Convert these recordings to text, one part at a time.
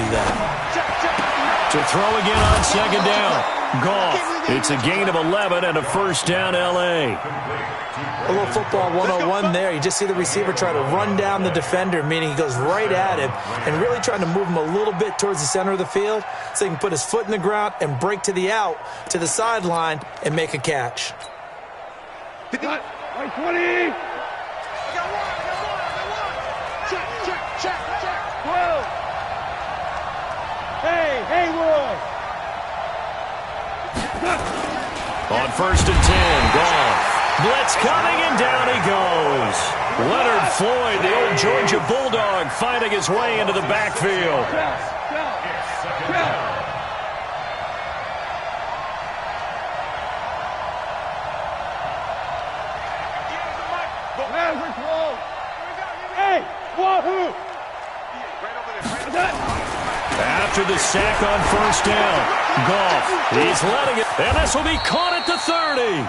do that. To throw again on second down. Goff. It's a gain of 11 and a first down, L.A. A little football 101 there. You just see the receiver try to run down the defender, meaning he goes right at him and really trying to move him a little bit towards the center of the field so he can put his foot in the ground and break to the out, to the sideline, and make a catch. 20. Check. 12. Hey, Roy. On first and 10, Goff. Blitz coming, and down he goes. Leonard Floyd, the old Georgia Bulldog, finding his way into the backfield. Hey, wahoo! After the sack on first down, Goff, he's letting it, and this will be caught at the 30.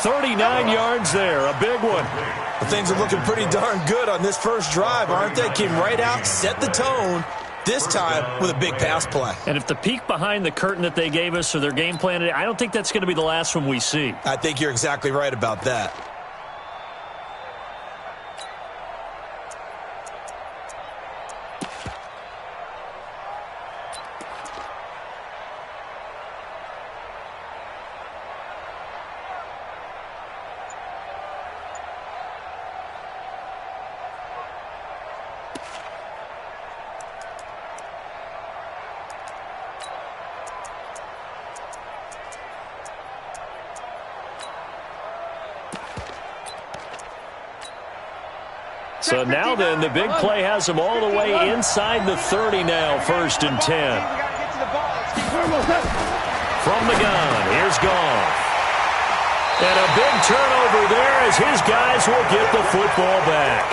39 yards there, a big one. Well, things are looking pretty darn good on this first drive, aren't they? Came right out, set the tone, this time with a big pass play. And if the peek behind the curtain that they gave us or their game plan, I don't think that's going to be the last one we see. I think you're exactly right about that. So now then, the big play has them all the way inside the 30 now, first and 10. From the gun, here's Goff. And a big turnover there as his guys will get the football back.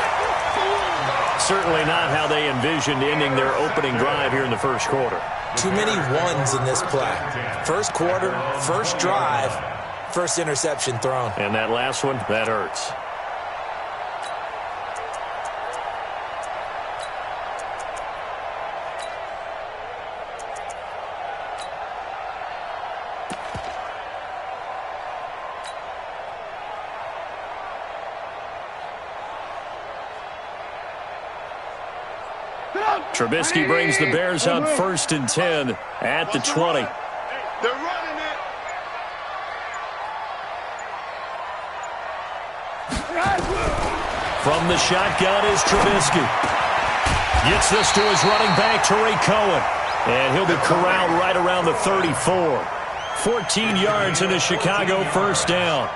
Certainly not how they envisioned ending their opening drive here in the first quarter. Too many ones in this play. First quarter, first drive, first interception thrown. And that last one, that hurts. Trubisky brings the Bears up first and 10 at the 20. They're running it. From the shotgun is Trubisky. Gets this to his running back, Tariq Cohen. And he'll be corralled right around the 34. 14 yards in a Chicago first down.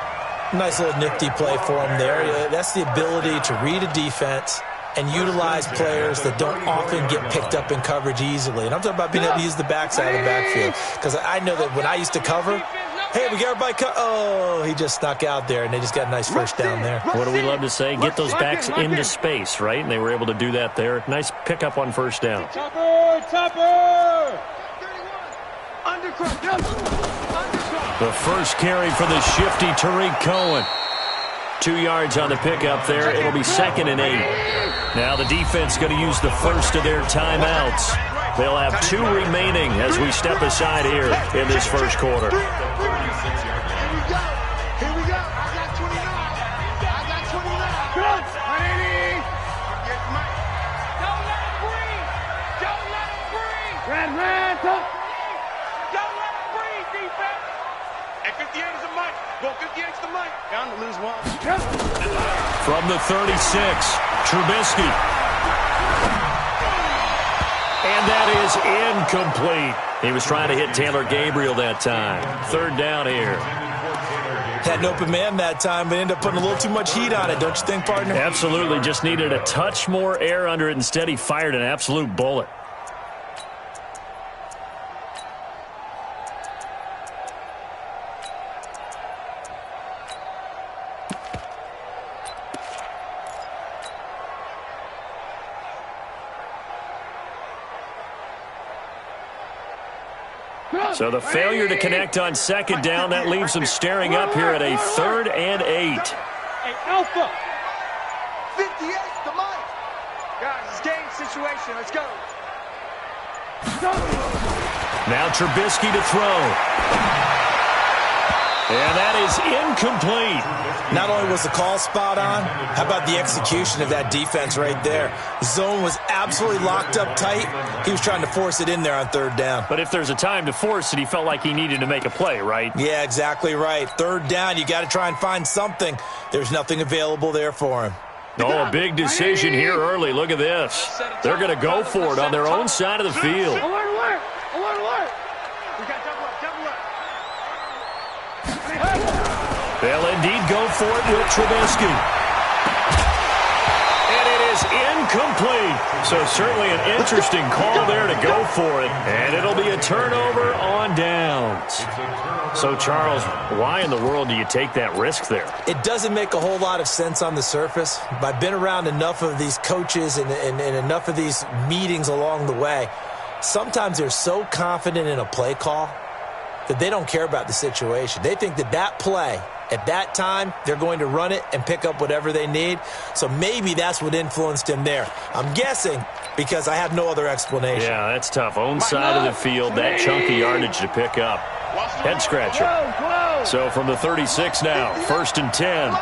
Nice little nifty play for him there. That's the ability to read a defense and utilize players that don't often get picked up in coverage easily. And I'm talking about being able to use the backside of the backfield. Because I know that when I used to cover, hey, we got everybody oh, he just snuck out there, and they just got a nice first down there. What do we love to say? Get those backs into space, right? And they were able to do that there. Nice pickup on first down. Topper! The first carry for the shifty Tariq Cohen. 2 yards on the pickup there. It'll be second and 8. Now the defense going to use the first of their timeouts. They'll have 2 remaining as we step aside here in this first quarter. Here we go. I got 29. I got 29. Don't let him breathe. Don't let him breathe. Red. Don't let him breathe, defense. And 58 is the mic. Go 58 is the mic. Down to lose one. From the 36, Trubisky. And that is incomplete. He was trying to hit Taylor Gabriel that time. Third down here. Had an open man that time, but ended up putting a little too much heat on it, don't you think, partner? Absolutely. Just needed a touch more air under it. Instead, he fired an absolute bullet. So the failure to connect on second down, that leaves them staring up here at a 3rd and 8. Hey, Alpha. 58, the mic. Guys, it's game situation. Let's go. Now Trubisky to throw. And that is incomplete. Not only was the call spot on, how about the execution of that defense right there? Zone was absolutely locked up tight. He was trying to force it in there on third down. But if there's a time to force it, he felt like he needed to make a play, right? Yeah, exactly right. Third down, you got to try and find something. There's nothing available there for him. Oh, a big decision here early. Look at this. They're going to go for it on their own side of the field. They'll indeed go for it with Trubisky. And it is incomplete. So certainly an interesting call there to go for it. And it'll be a turnover on downs. So, Charles, why in the world do you take that risk there? It doesn't make a whole lot of sense on the surface. But I've been around enough of these coaches and enough of these meetings along the way. Sometimes they're so confident in a play call that they don't care about the situation. They think that play, at that time, they're going to run it and pick up whatever they need. So maybe that's what influenced him there. I'm guessing because I have no other explanation. Yeah, that's tough. Own side of the field, that chunky yardage to pick up. Head scratcher. So from the 36 now, 1st and 10.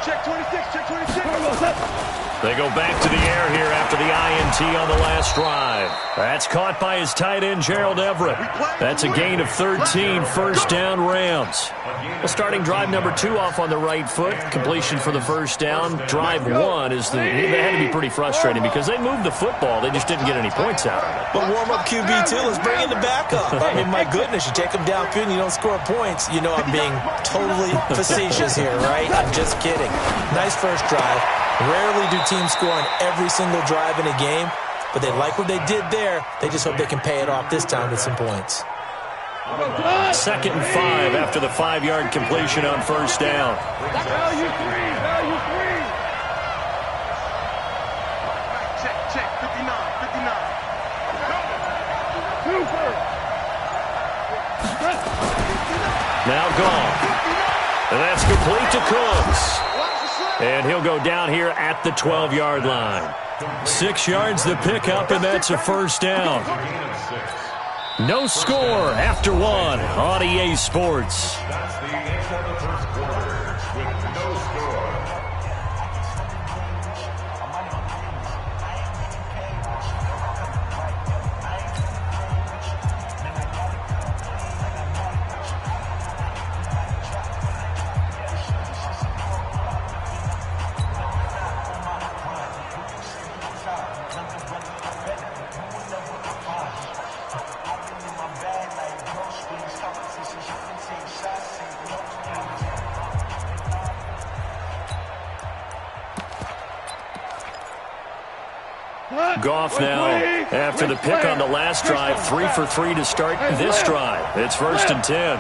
Check 26, check 26. They go back to the air here after the INT on the last drive. That's caught by his tight end, Gerald Everett. That's a gain of 13, first down Rams. Well, starting drive number 2 off on the right foot. Completion for the first down. Drive 1 is they had to be pretty frustrating because they moved the football. They just didn't get any points out of it. But warm up QB2, let's bring in the backup. I mean, my goodness, you take them downfield and you don't score points. You know I'm being totally facetious here, right? I'm just kidding. Nice first drive. Rarely do teams score on every single drive in a game, but they like what they did there. They just hope they can pay it off this time with some points. 2nd and 5 after the 5-yard completion on first down. Check, 59. Now gone. And that's complete to Cooks. And he'll go down here at the 12-yard line. 6 yards the pickup, and that's a first down. No score after 1 on EA Sports. That's the end of the first quarter with no score. Goff now, after the pick on the last drive, 3 for 3 to start this drive. It's 1st and 10.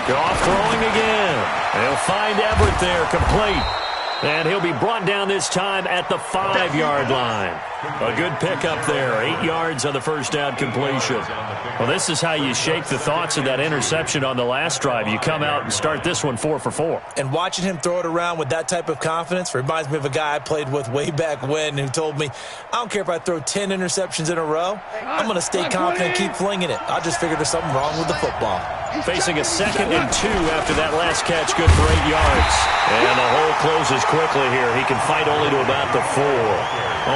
Goff throwing again. They'll find Everett there, complete. And he'll be brought down this time at the 5-yard line. A good pickup there, 8 yards on the first down completion. Well, this is how you shape the thoughts of that interception on the last drive. You come out and start this one 4 for 4. And watching him throw it around with that type of confidence reminds me of a guy I played with way back when who told me, I don't care if I throw 10 interceptions in a row. I'm going to stay confident and keep flinging it. I just figured there's something wrong with the football. Facing a 2nd and 2 after that last catch, good for 8 yards. And the hole closes quickly here. He can fight only to about the 4.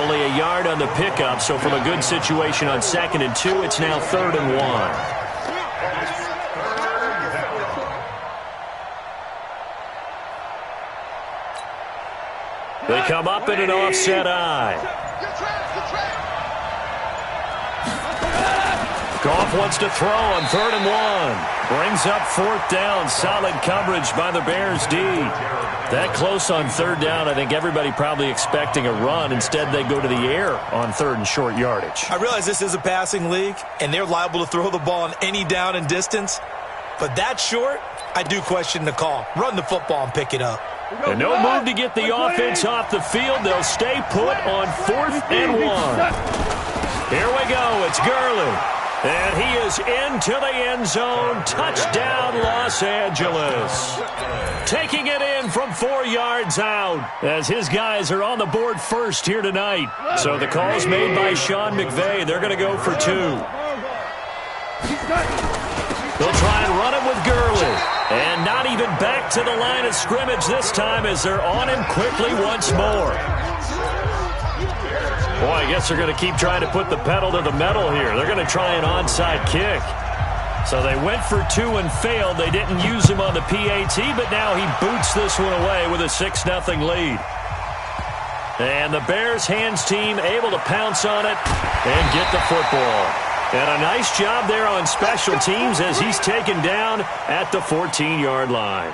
Only a yard on the pickup, so from a good situation on 2nd and 2, it's now 3rd and 1. They come up in an offset eye. Goff wants to throw on 3rd and 1. Brings up 4th down. Solid coverage by the Bears D. That close on 3rd down, I think everybody probably expecting a run. Instead, they go to the air on 3rd and short yardage. I realize this is a passing league, and they're liable to throw the ball on any down and distance. But that short, I do question the call. Run the football and pick it up. And no move to get the offense off the field. They'll stay put on 4th and 1. Here we go. It's Gurley. And he is into the end zone. Touchdown, Los Angeles. Taking it in from 4 yards out as his guys are on the board first here tonight. So the call is made by Sean McVay. They're going to go for 2. They'll try and run him with Gurley. And not even back to the line of scrimmage this time as they're on him quickly once more. Boy, I guess they're going to keep trying to put the pedal to the metal here. They're going to try an onside kick. So they went for 2 and failed. They didn't use him on the PAT, but now he boots this one away with a 6-0 lead. And the Bears hands team able to pounce on it and get the football. And a nice job there on special teams as he's taken down at the 14-yard line.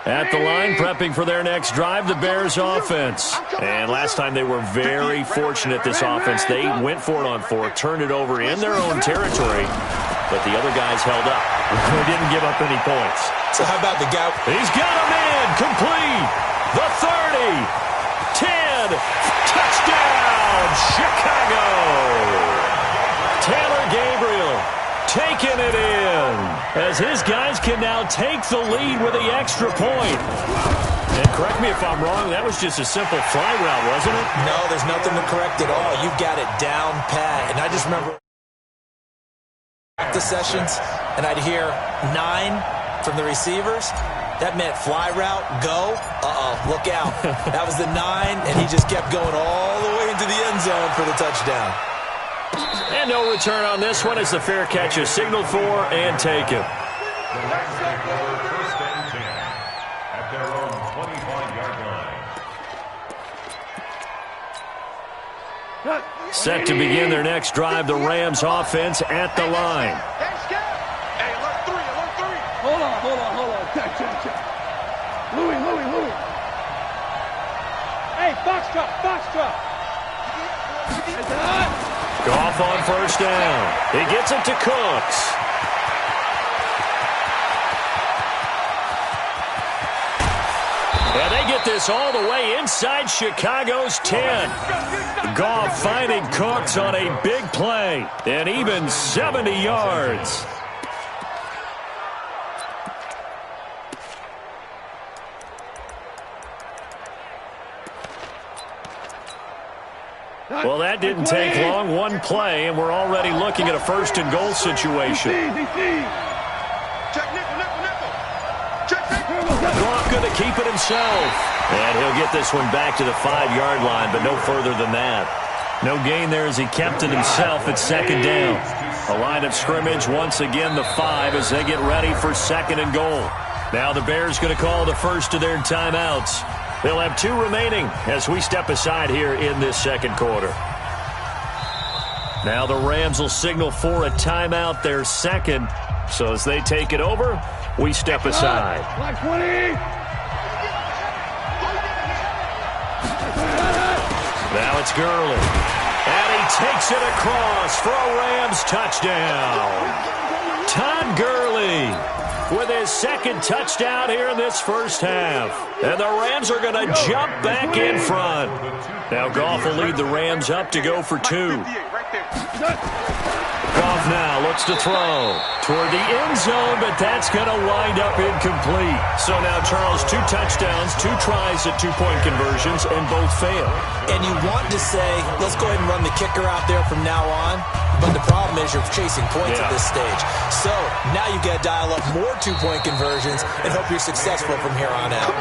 At the line, prepping for their next drive, the Bears offense. And last time they were very fortunate, this offense. They went for it on 4, turned it over in their own territory, but the other guys held up. They didn't give up any points. So how about the guy? He's got him in, complete. The 30, 10, touchdown, Chicago. Taylor Gabriel taking it in as his guys can now take the lead with the extra point. And correct me if I'm wrong, that was just a simple fly route, wasn't it? No, there's nothing to correct at all. You've got it down pat. And I just remember practice sessions, and I'd hear 9 from the receivers. That meant fly route, go. Look out. That was the 9, and he just kept going all the way into the end zone for the touchdown. And no return on this one as the fair catch is signaled for and taken. First and 10 at their own 25-yard line. Set to begin their next drive, the Rams offense at the line. Hey, alert 3, alert 3. Hold on. Check. Louis. Hey, box truck. Goff on first down. He gets it to Cooks. And they get this all the way inside Chicago's 10. Goff finding Cooks on a big play. And even 70 yards. Well, that didn't take long. One play, and we're already looking at a first-and-goal situation. Check nickel. Check. Goff going to keep it himself. And he'll get this one back to the 5-yard line, but no further than that. No gain there as he kept it himself at second down. A line of scrimmage, once again the 5 as they get ready for second and goal. Now the Bears going to call the first of their timeouts. They'll have 2 remaining as we step aside here in this second quarter. Now the Rams will signal for a timeout, their second. So as they take it over, we step aside. Black 20. Now it's Gurley. And he takes it across for a Rams touchdown. Todd Gurley with his second touchdown here in this first half. And the Rams are going to jump back in front. Now Goff will lead the Rams up to go for 2. Goff now looks to throw toward the end zone, but that's going to wind up incomplete. So now, Charles, 2 touchdowns, 2 tries at 2-point conversions, and both fail. And you want to say, let's go ahead and run the kicker out there from now on. But the problem is you're chasing points at this stage. So now you've got to dial up more 2-point conversions and hope you're successful from here on out.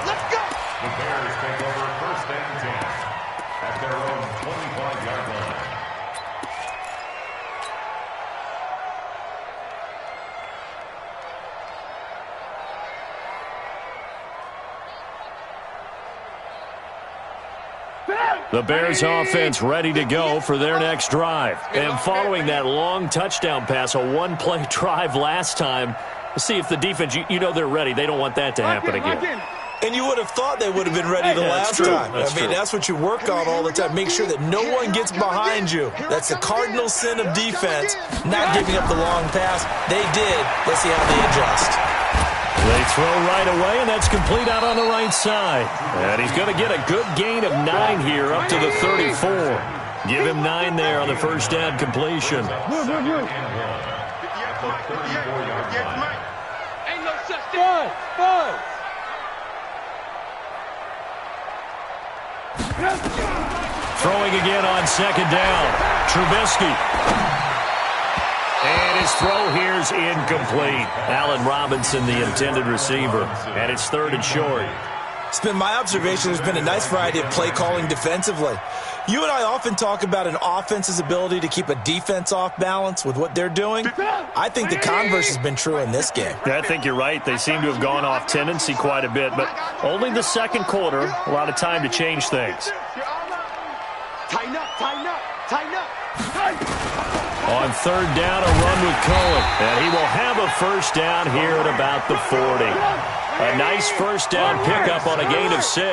Let's go. The Bears take over first and 10 at their own 25-yard line. The Bears offense ready to go for their next drive. And following that long touchdown pass, a 1-play drive last time, let's see if the defense, you know they're ready. They don't want that to happen again. And you would have thought they would have been ready the last time. That's what you work on all the time. Make sure that no one gets behind you. That's the cardinal sin of defense, not giving up the long pass. They did. Let's see how they adjust. They throw right away, and that's complete out on the right side. And he's going to get a good gain of 9 here up to the 34. Give him 9 there on the first down completion. Ain't no such thing. Throwing again on second down. Trubisky. And his throw here's incomplete. Allen Robinson, the intended receiver. And it's 3rd and short. It's been my observation there's been a nice variety of play calling defensively. You and I often talk about an offense's ability to keep a defense off balance with what they're doing. I think the converse has been true in this game. Yeah, I think you're right. They seem to have gone off tendency quite a bit, but only the second quarter, a lot of time to change things. Tighten up, tighten up, tighten up. On 3rd down, a run with Cohen. And he will have a first down here at about the 40. A nice first down pickup on a gain of 6. 18.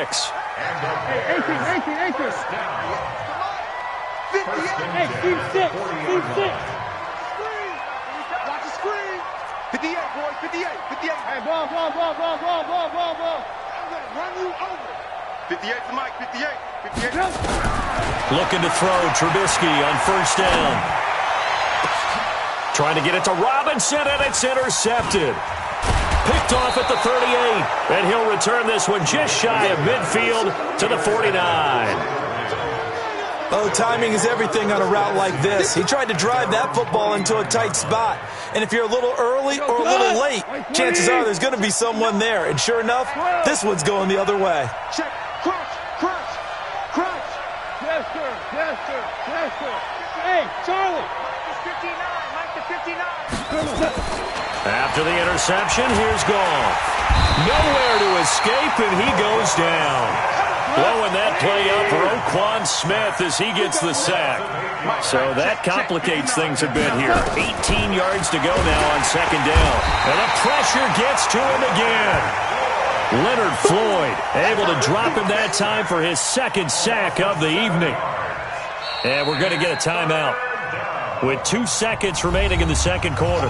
Hey, keep 6. Watch the screen. 58, boys, 58, 58. Hey, ball. I'm going to run you over. 58 to Mike, 58, 58. Looking to throw Trubisky on first down. Trying to get it to Robinson, and it's intercepted. Picked off at the 38, and he'll return this one just shy of midfield to the 49. Oh, timing is everything on a route like this. He tried to drive that football into a tight spot. And if you're a little early or a little late, chances are there's going to be someone there. And sure enough, this one's going the other way. Check, crunch. Yes, sir. Hey, Charlie. It's 59, Mike the 59. After the interception, here's Goff. Nowhere to escape, and he goes down. Blowing that play up for Roquan Smith as he gets the sack. So that complicates things a bit here. 18 yards to go now on second down. And the pressure gets to him again. Leonard Floyd able to drop him that time for his second sack of the evening. And we're going to get a timeout with 2 seconds remaining in the second quarter.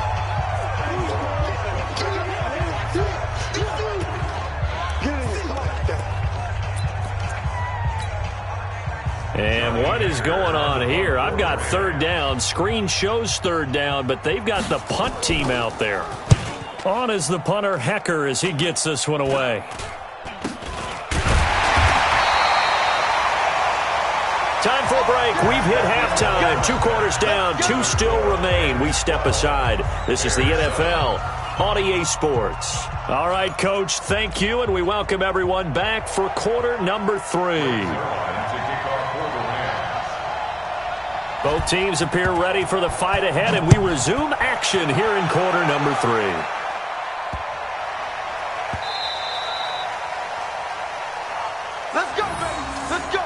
And what is going on here? I've got 3rd down. Screen shows 3rd down, but they've got the punt team out there. On is the punter, Hecker, as he gets this one away. Time for a break. We've hit halftime. 2 quarters down, 2 still remain. We step aside. This is the NFL on EA Sports. All right, Coach, thank you, and we welcome everyone back for quarter number 3. Both teams appear ready for the fight ahead, and we resume action here in quarter number 3. Let's go, baby. Let's go.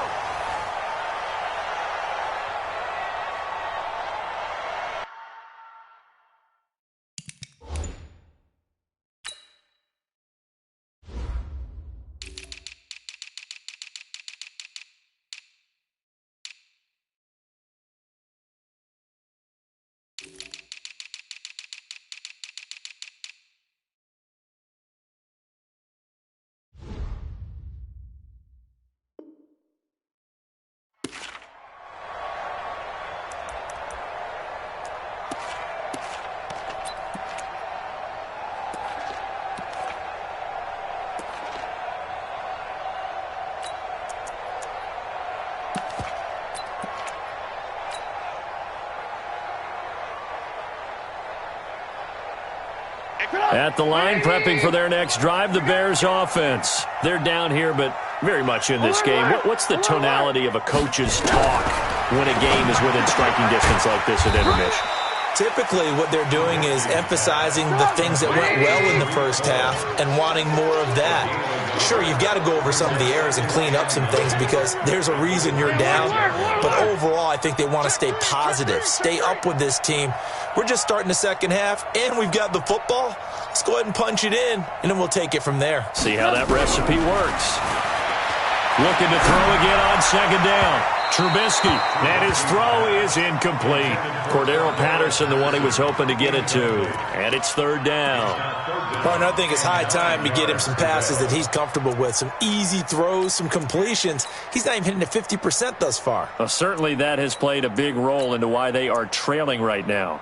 At the line, prepping for their next drive, the Bears offense. They're down here, but very much in this game. What's the tonality of a coach's talk when a game is within striking distance like this at intermission? Typically, what they're doing is emphasizing the things that went well in the first half and wanting more of that. Sure, you've got to go over some of the errors and clean up some things because there's a reason you're down. But overall, I think they want to stay positive, stay up with this team. We're just starting the second half, and we've got the football. Let's go ahead and punch it in, and then we'll take it from there. See how that recipe works. Looking to throw again on second down. Trubisky, and his throw is incomplete. Cordero Patterson, the one he was hoping to get it to. And it's third down. Partner, I think it's high time to get him some passes that he's comfortable with. Some easy throws, some completions. He's not even hitting the 50% thus far. Well, certainly that has played a big role into why they are trailing right now.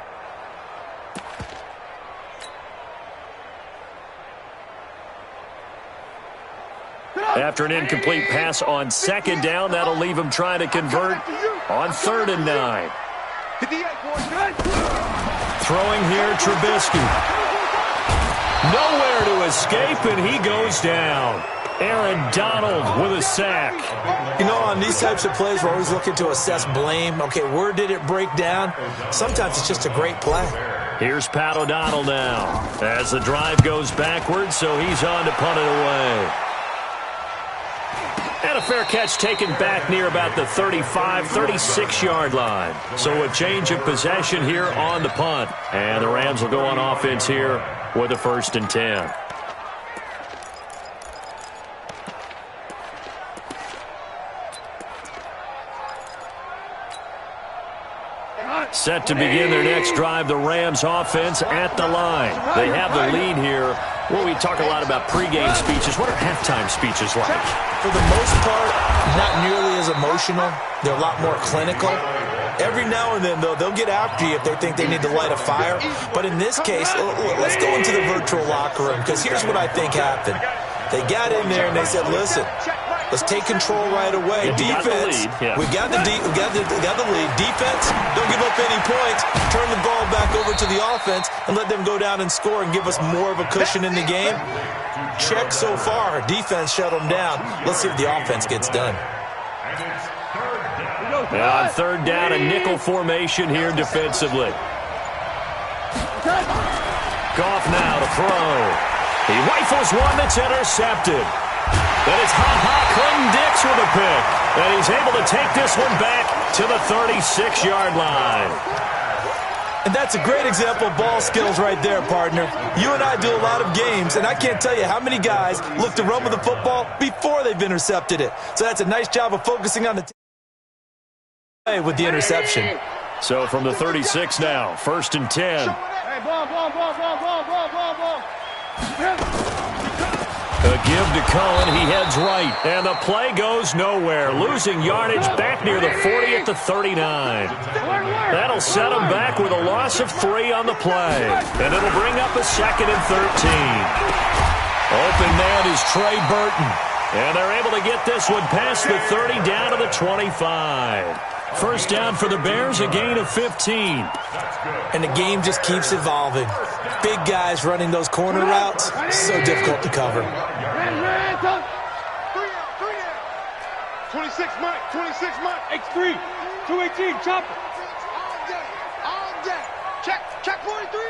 After an incomplete pass on second down, that'll leave him trying to convert on 3rd and 9. Throwing here, Trubisky. Nowhere to escape, and he goes down. Aaron Donald with a sack. You know, on these types of plays, we're always looking to assess blame. Okay, where did it break down? Sometimes it's just a great play. Here's Pat O'Donnell now as the drive goes backwards, so he's on to punt it away. And a fair catch taken back near about the 35, 36-yard line. So a change of possession here on the punt. And the Rams will go on offense here with a 1st and 10. Set to begin their next drive, the Rams offense at the line. They have the lead here. Well, we talk a lot about pregame speeches. What are halftime speeches like? For the most part, not nearly as emotional. They're a lot more clinical. Every now and then, though, they'll get after you if they think they need to light a fire. But in this case, let's go into the virtual locker room, because here's what I think happened. They got in there and they said, listen, let's take control right away. Defense, we got the lead. Defense, don't give up any points. Turn the ball back over to the offense and let them go down and score and give us more of a cushion in the game. Check so far. Defense shut them down. Let's see if the offense gets done. Now on 3rd down, a nickel formation here defensively. Goff now to throw. He rifles one that's intercepted. Then it's Clinton Dix with a pick. And he's able to take this one back to the 36-yard line. And that's a great example of ball skills right there, partner. You and I do a lot of games, and I can't tell you how many guys look to run with the football before they've intercepted it. So that's a nice job of focusing on the play with the interception. So from the 36 now, 1st and 10. Hey, ball. A give to Cohen. He heads right. And the play goes nowhere. Losing yardage back near the 40 at the 39. That'll set him back with a loss of 3 on the play. And it'll bring up a 2nd and 13. Open man is Trey Burton. And they're able to get this one past the 30 down to the 25. 1st down for the Bears, a gain of 15. And the game just keeps evolving. Big guys running those corner routes, so difficult to cover. 3 out. 26 Mike. X3. 218, chopper. All day. Check 43.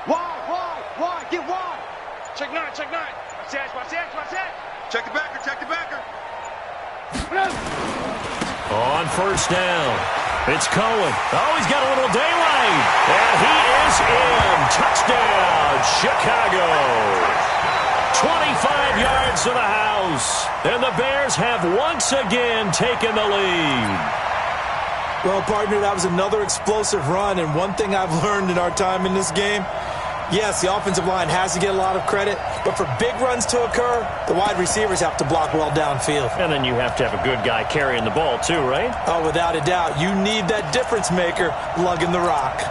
Wide. Get wide. Check 9. Watch that. Check the backer. On 1st down, it's Cohen. Oh, he's got a little daylight. And he is in. Touchdown, Chicago. 25 yards to the house. And the Bears have once again taken the lead. Well, partner, that was another explosive run. And one thing I've learned in our time in this game, yes, the offensive line has to get a lot of credit, but for big runs to occur, the wide receivers have to block well downfield. And then you have to have a good guy carrying the ball too, right? Oh, without a doubt. You need that difference maker lugging the rock.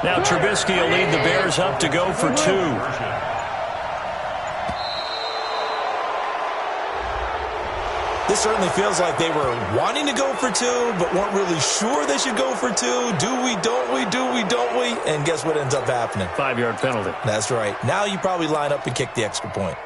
Now Trubisky will lead the Bears up to go for 2. This certainly feels like they were wanting to go for 2, but weren't really sure they should go for 2. Do we, don't we? And guess what ends up happening? 5-yard penalty. That's right. Now you probably line up and kick the extra point.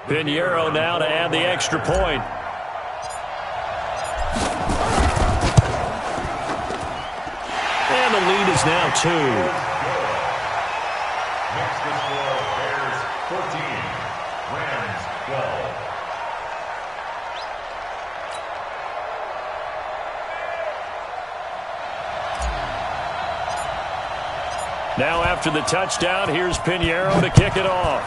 Pinheiro now to add the extra point. And the lead is Rams now 2. Next to score, Bears 14, Rams 12. Now after the touchdown, here's Pinheiro to kick it off.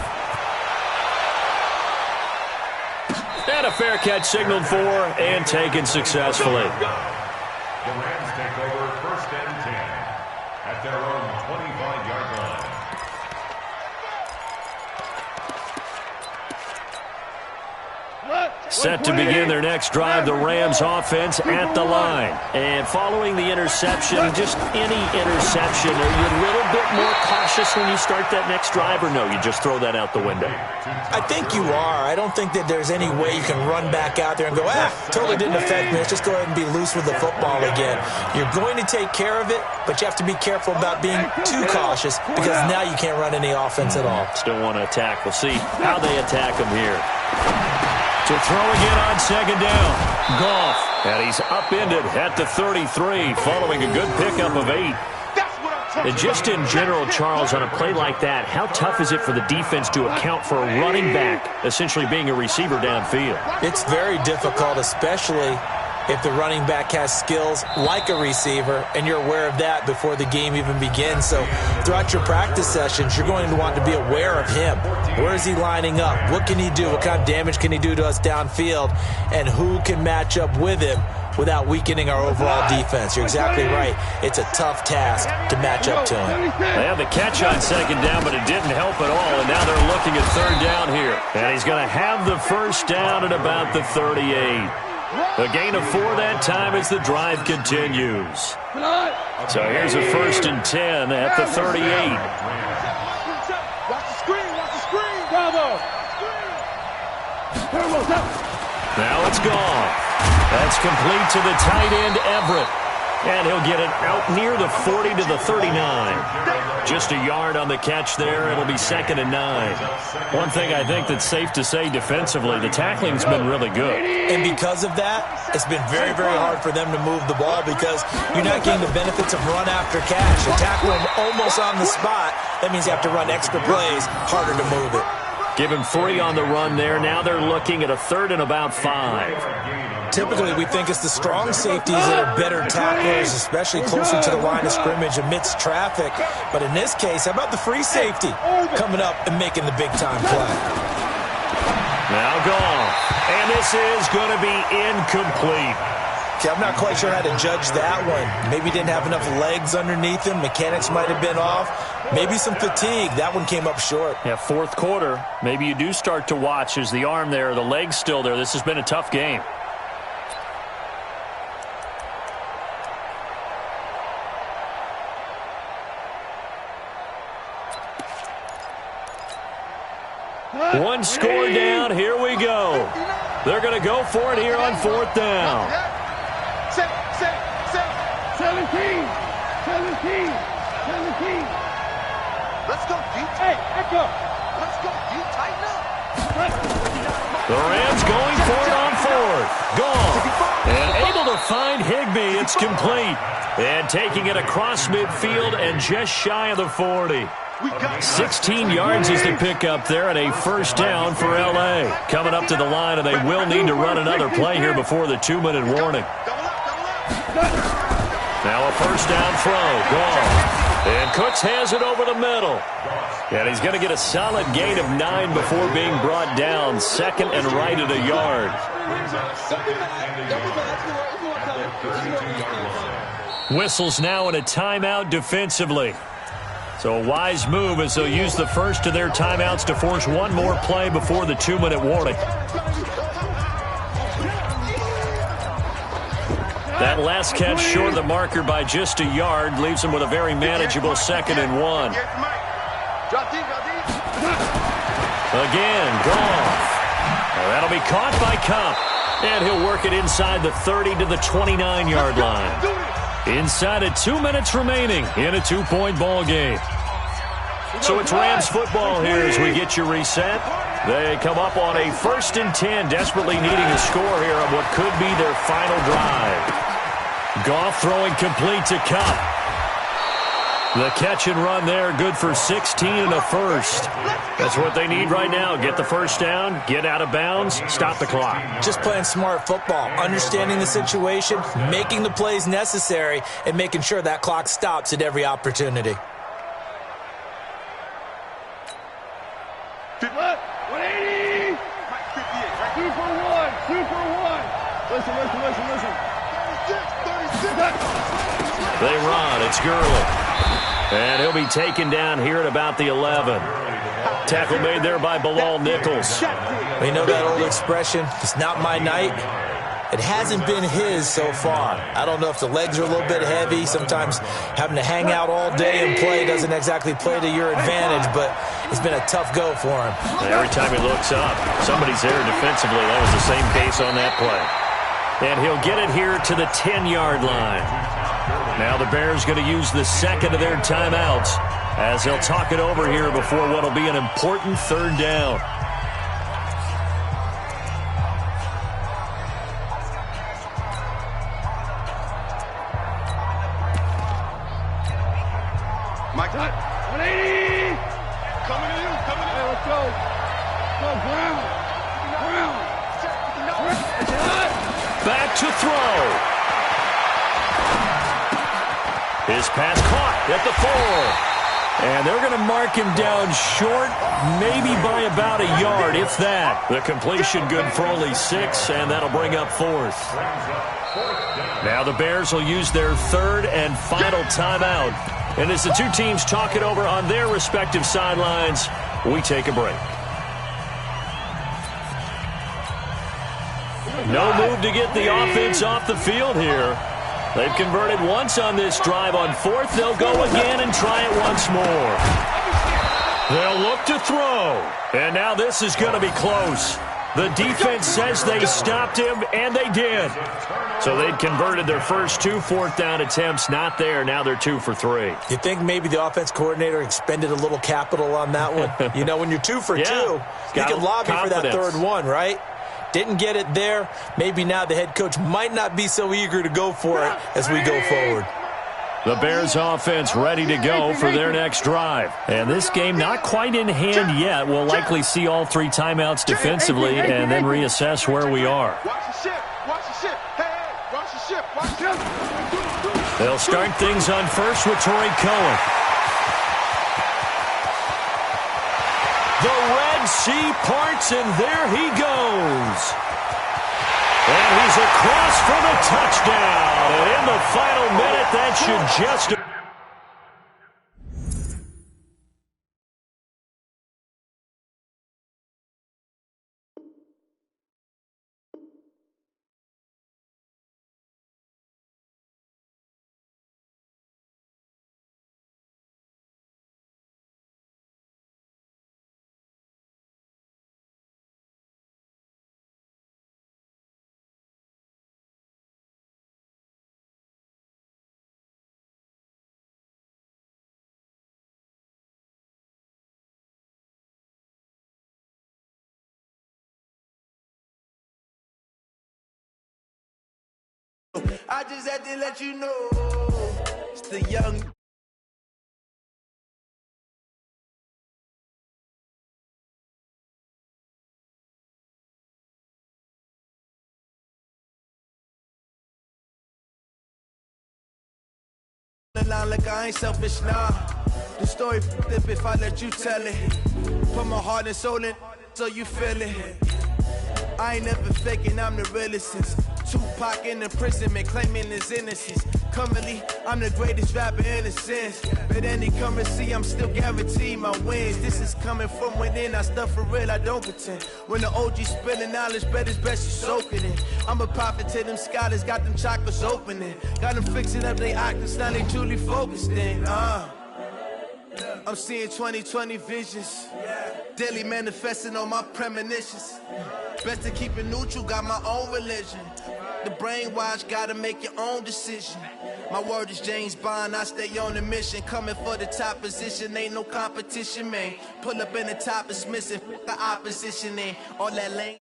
And a fair catch signaled for and taken successfully. The Rams take over 1st and 10 at their own 25-yard line. Set to begin their next drive, the Rams offense at the line. And following the interception, just any interception, are you a little bit more cautious when you start that next drive, or no, you just throw that out the window? I think you are. I don't think that there's any way you can run back out there and go, totally didn't affect me. Let's just go ahead and be loose with the football again. You're going to take care of it, but you have to be careful about being too cautious because now you can't run any offense at all. Still want to attack. We'll see how they attack them here. To throw again on 2nd down. Goff. And he's upended at the 33 following a good pickup of 8. And just in general, Charles, on a play like that, how tough is it for the defense to account for a running back essentially being a receiver downfield? It's very difficult, especially if the running back has skills like a receiver, and you're aware of that before the game even begins. So throughout your practice sessions, you're going to want to be aware of him. Where is he lining up? What can he do? What kind of damage can he do to us downfield? And who can match up with him without weakening our overall defense? You're exactly right. It's a tough task to match up to him. They have the catch on 2nd down, but it didn't help at all, and now they're looking at 3rd down here. And he's going to have the 1st down at about the 38. A gain of 4 that time as the drive continues. So here's a 1st and 10 at the 38. Watch the screen, watch the screen, bravo. Now it's gone. That's complete to the tight end, Everett. And he'll get it out near the 40 to the 39. Just a yard on the catch there. It'll be 2nd and 9. One thing I think that's safe to say defensively, the tackling's been really good. And because of that, it's been very, very hard for them to move the ball because you're not getting the benefits of run after catch. You tackle them almost on the spot. That means you have to run extra plays, harder to move it. Give him 3 on the run there. Now they're looking at a 3rd and about 5. Typically, we think it's the strong safeties that are better tacklers, especially closer to the line of scrimmage amidst traffic. But in this case, how about the free safety coming up and making the big-time play? Now gone. And this is going to be incomplete. Okay, I'm not quite sure how to judge that one. Maybe didn't have enough legs underneath him. Mechanics might have been off. Maybe some fatigue. That one came up short. Yeah, 4th quarter. Maybe you do start to watch. Is the arm there, the leg's still there. This has been a tough game. One score down. Here we go. They're going to go for it here on 4th down. 17. Let's go, deep. Hey, echo. Let's go, deep. Tighten up. The Rams going for it on 4th. Gone. And able to find Higbee. It's complete. And taking it across midfield and just shy of the 40. 16 yards is the pickup there and a 1st down for L.A. Coming up to the line, and they will need to run another play here before the 2-minute warning. Now a 1st down throw. Gone. And Cooks has it over the middle. And he's going to get a solid gain of 9 before being brought down. 2nd and right at a yard. Whistles now in a timeout defensively. So a wise move as they'll use the first of their timeouts to force one more play before the 2-minute warning. That last catch short of the marker by just a yard leaves him with a very manageable 2nd and 1. Again, Goff. That'll be caught by Kupp. And he'll work it inside the 30 to the 29-yard line. Inside of 2 minutes remaining in a 2-point ball game. So it's Rams football here as we get you reset. They come up on a 1st and 10, desperately needing a score here on what could be their final drive. Goff throwing complete to Kupp. The catch and run there, good for 16 and a first. That's what they need right now. Get the first down, get out of bounds, stop the clock. Just playing smart football, understanding the situation, making the plays necessary, and making sure that clock stops at every opportunity. What? 180! 2 for 1! 2 for 1! Listen. 36! They run. It's Gurley. And he'll be taken down here at about the 11. Tackle made there by Bilal Nichols. You know that old expression, it's not my night. It hasn't been his so far. I don't know if the legs are a little bit heavy. Sometimes having to hang out all day and play doesn't exactly play to your advantage, but it's been a tough go for him. Every time he looks up, somebody's there defensively. That was the same case on that play. And he'll get it here to the 10-yard line. Now the Bears going to use the second of their timeouts as they'll talk it over here before what will be an important third down. Mike, 180! Coming to you. Hey, let's go. Brown. Back to throw. His pass caught at the 4. And they're going to mark him down short, maybe by about a yard, if that. The completion good for only 6, and that'll bring up 4th. Now the Bears will use their third and final timeout. And as the two teams talk it over on their respective sidelines, we take a break. No move to get the offense off the field here. They've converted once on this drive. On 4th, they'll go again and try it once more. They'll look to throw. And now this is going to be close. The defense says they stopped him, and they did. So they'd converted their first 2 fourth-down attempts. Not there. Now they're 2 for 3. You think maybe the offense coordinator expended a little capital on that one? You know, when you're 2 for 2, you can lobby for that third one, right? Didn't get it there. Maybe now the head coach might not be so eager to go for it as we go forward. The Bears offense ready to go for their next drive. And this game not quite in hand yet. We'll likely see all 3 timeouts defensively and then reassess where we are. Watch the ship. Hey, watch the ship. They'll start things on first with Torrey Cohen. The Red Sea parts, and there he goes. And he's across for the touchdown. And in the final minute, that should just... I just had to let you know it's the young. Like I ain't selfish, nah. The story flip if I let you tell it. Put my heart and soul in so you feel it. I ain't never faking, I'm the realest since Tupac in imprisonment, claiming his innocence. Currently, I'm the greatest rapper in a sense. But any currency, I'm still guaranteed my wins. This is coming from within, I stuff for real, I don't pretend. When the OG spilling knowledge, bet it's best you soak it in. I'm a prophet to them scholars, got them chakras opening. Got them fixing up they octaves, now they truly focused in. I'm seeing 2020 visions. Daily manifesting on my premonitions. Best to keep it neutral, got my own religion. The brainwash, gotta make your own decision. My word is James Bond, I stay on the mission. Coming for the top position, ain't no competition, man. Pull up in the top, it's missing, the opposition in. All that lane.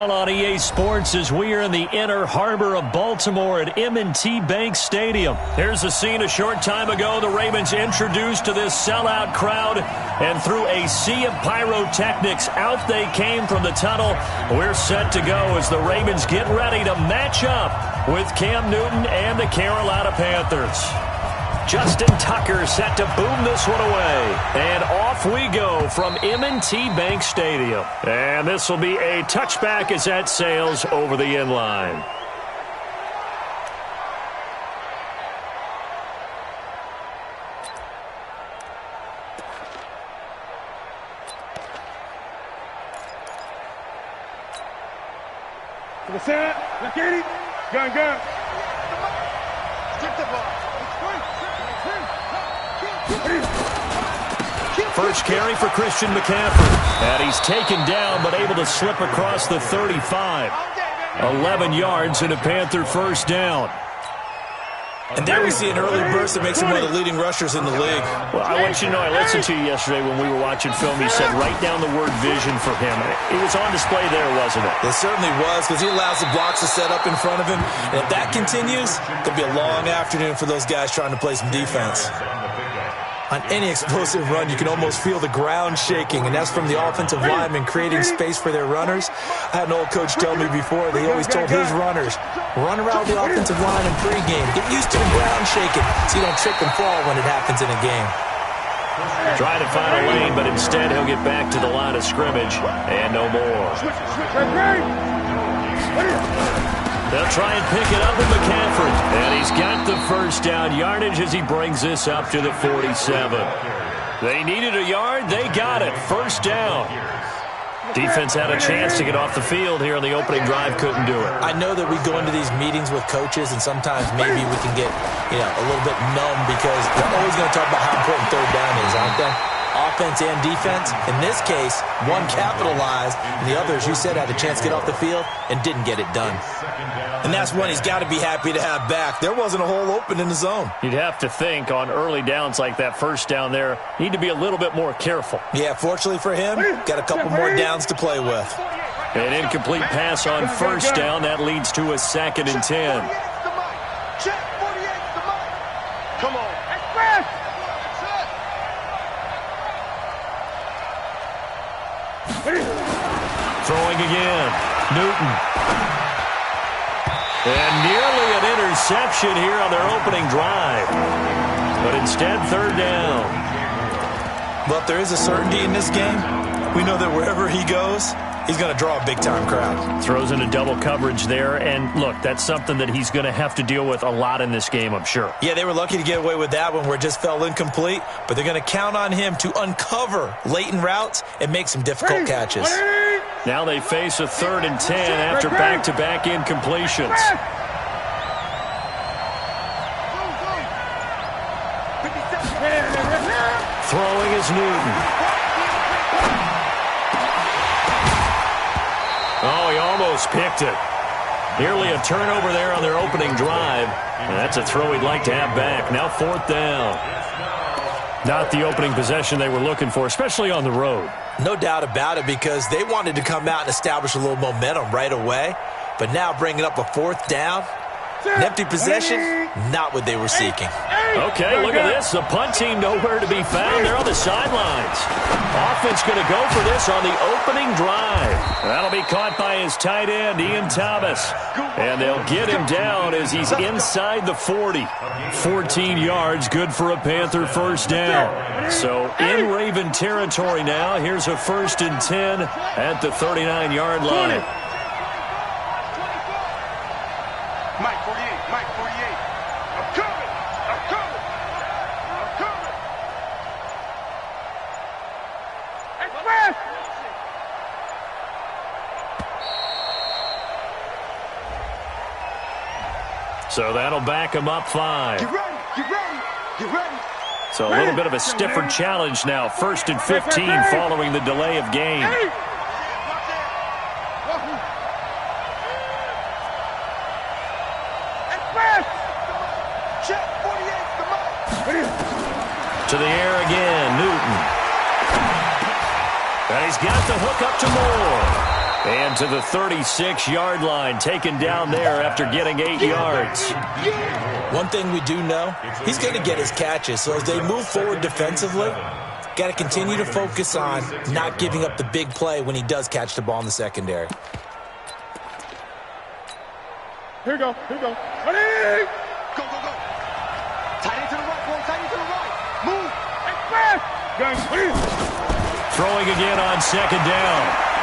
On EA Sports as we are in the inner harbor of Baltimore at M&T Bank Stadium. Here's a scene a short time ago. The Ravens introduced to this sellout crowd, and through a sea of pyrotechnics, out they came from the tunnel. We're set to go as the Ravens get ready to match up with Cam Newton and the Carolina Panthers. Justin Tucker set to boom this one away. And off we go from M&T Bank Stadium. And this will be a touchback as that sails over the end line. To the center. Look at it. Gun. Stick the ball. First carry for Christian McCaffrey. And he's taken down but able to slip across the 35. 11 yards and a Panther first down. And there we see an early burst that makes him one of the leading rushers in the league. Well, I want you to know, I listened to you yesterday when we were watching film. You said write down the word vision for him. It was on display there, wasn't it? It certainly was, because he allows the blocks to set up in front of him. And if that continues, it could be a long afternoon for those guys trying to play some defense. On any explosive run, you can almost feel the ground shaking, and that's from the offensive linemen creating space for their runners. I had an old coach tell me before, they always told his runners, run around the offensive line in pregame. Get used to the ground shaking so you don't trip and fall when it happens in a game. Try to find a lane, but instead he'll get back to the line of scrimmage, and no more. They'll try and pick it up with McCaffrey. And he's got the first down yardage as he brings this up to the 47. They needed a yard. They got it. First down. Defense had a chance to get off the field here on the opening drive. Couldn't do it. I know that we go into these meetings with coaches, and sometimes maybe we can get a little bit numb because they're always going to talk about how important third down is, aren't they? Offense and defense. In this case, one capitalized, and the other, as you said, had a chance to get off the field and didn't get it done. And that's one he's got to be happy to have back. There wasn't a hole open in the zone. You'd have to think on early downs like that first down there, need to be a little bit more careful. Yeah, fortunately for him, got a couple more downs to play with. An incomplete pass on first down. That leads to a 2nd and 10. Come on. Throwing again. Newton. And nearly an interception here on their opening drive. But instead, third down. Well, if there is a certainty in this game, we know that wherever he goes, he's going to draw a big-time crowd. Throws into double coverage there. And, look, that's something that he's going to have to deal with a lot in this game, I'm sure. Yeah, they were lucky to get away with that one where it just fell incomplete. But they're going to count on him to uncover latent routes and make some difficult catches. Now they face a 3rd and 10 after back-to-back incompletions. Throwing is Newton. Oh, he almost picked it. Nearly a turnover there on their opening drive. And that's a throw he'd like to have back. Now 4th down. Not the opening possession they were looking for, especially on the road. No doubt about it, because they wanted to come out and establish a little momentum right away. But now bringing up a 4th down, an empty possession, not what they were seeking. Okay, look at this. The punt team nowhere to be found. They're on the sidelines. Offense going to go for this on the opening drive. That'll be caught by his tight end, Ian Thomas. And they'll get him down as he's inside the 40. 14 yards, good for a Panther first down. So in Raven territory now. Here's a 1st and 10 at the 39-yard line. Mike 48, Mike 48. I'm coming, I'm coming, I'm coming. Express! So that'll back him up 5. Get ready, get ready, get ready. So a little bit of a stiffer challenge now. 1st and 15 following the delay of game. To the air again, Newton. And he's got the hook up to Moore. And to the 36-yard line, taken down there after getting 8 yards. One thing we do know, he's going to get his catches. So as they move forward defensively, got to continue to focus on not giving up the big play when he does catch the ball in the secondary. Here we go. Ready? Go, go, go. Tight end to the right, boy. Tight end to the right. Move. Express. Gang, please. Throwing again on second down.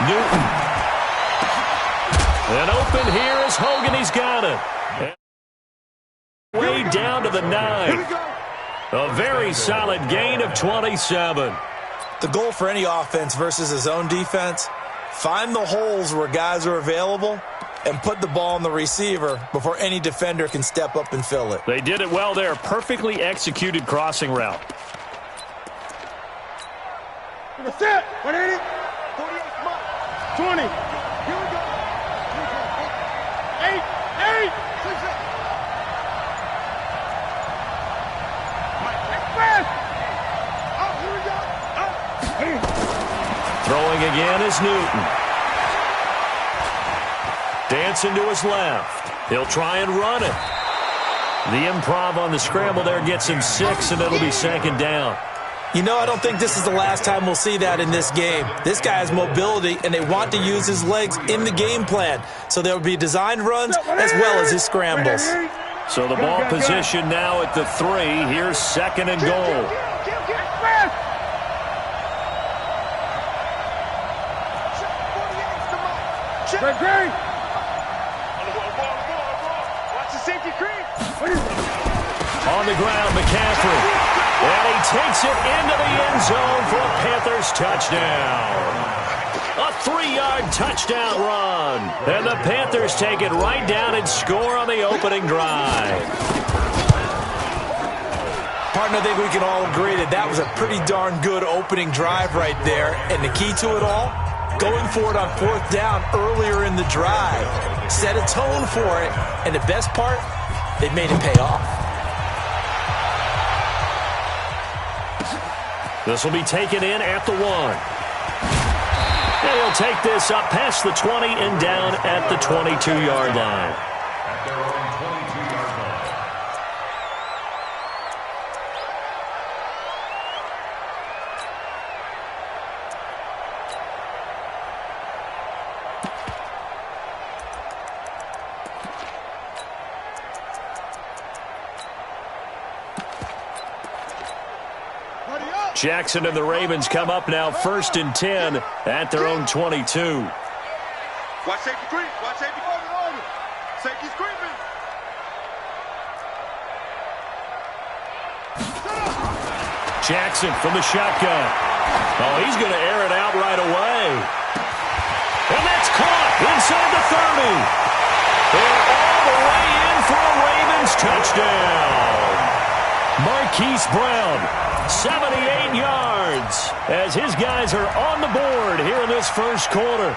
Newton. And open here is Hogan. He's got it. Way down to the 9. A very solid gain of 27. The goal for any offense versus his own defense, find the holes where guys are available and put the ball on the receiver before any defender can step up and fill it. They did it well there. Perfectly executed crossing route. Set. 180. 20. Here we go. 8. Express. Oh, here we go. Throwing again is Newton. Dancing to his left. He'll try and run it. The improv on the scramble there gets him 6, and it'll be second down. You know, I don't think this is the last time we'll see that in this game. This guy has mobility, and they want to use his legs in the game plan. So there will be designed runs as well as his scrambles. So the ball position now at the 3. Here's second and goal. Express. Great. Watch the safety creep. On the ground, McCaffrey. And he takes it into the end zone for a Panthers touchdown. A 3-yard touchdown run. And the Panthers take it right down and score on the opening drive. Partner, I think we can all agree that that was a pretty darn good opening drive right there. And the key to it all, going for it on 4th down earlier in the drive. Set a tone for it. And the best part, they made it pay off. This will be taken in at the 1. And he'll take this up past the 20 and down at the 22-yard line. At their own 22-yard line. Jackson and the Ravens come up now 1st and 10 at their own 22. Watch safety creep. Watch safety creep. Safety's creeping. Jackson from the shotgun. Oh, he's going to air it out right away. And that's caught inside the 30. They're all the way in for a Ravens touchdown. Marquise Brown. 78 yards as his guys are on the board here in this first quarter.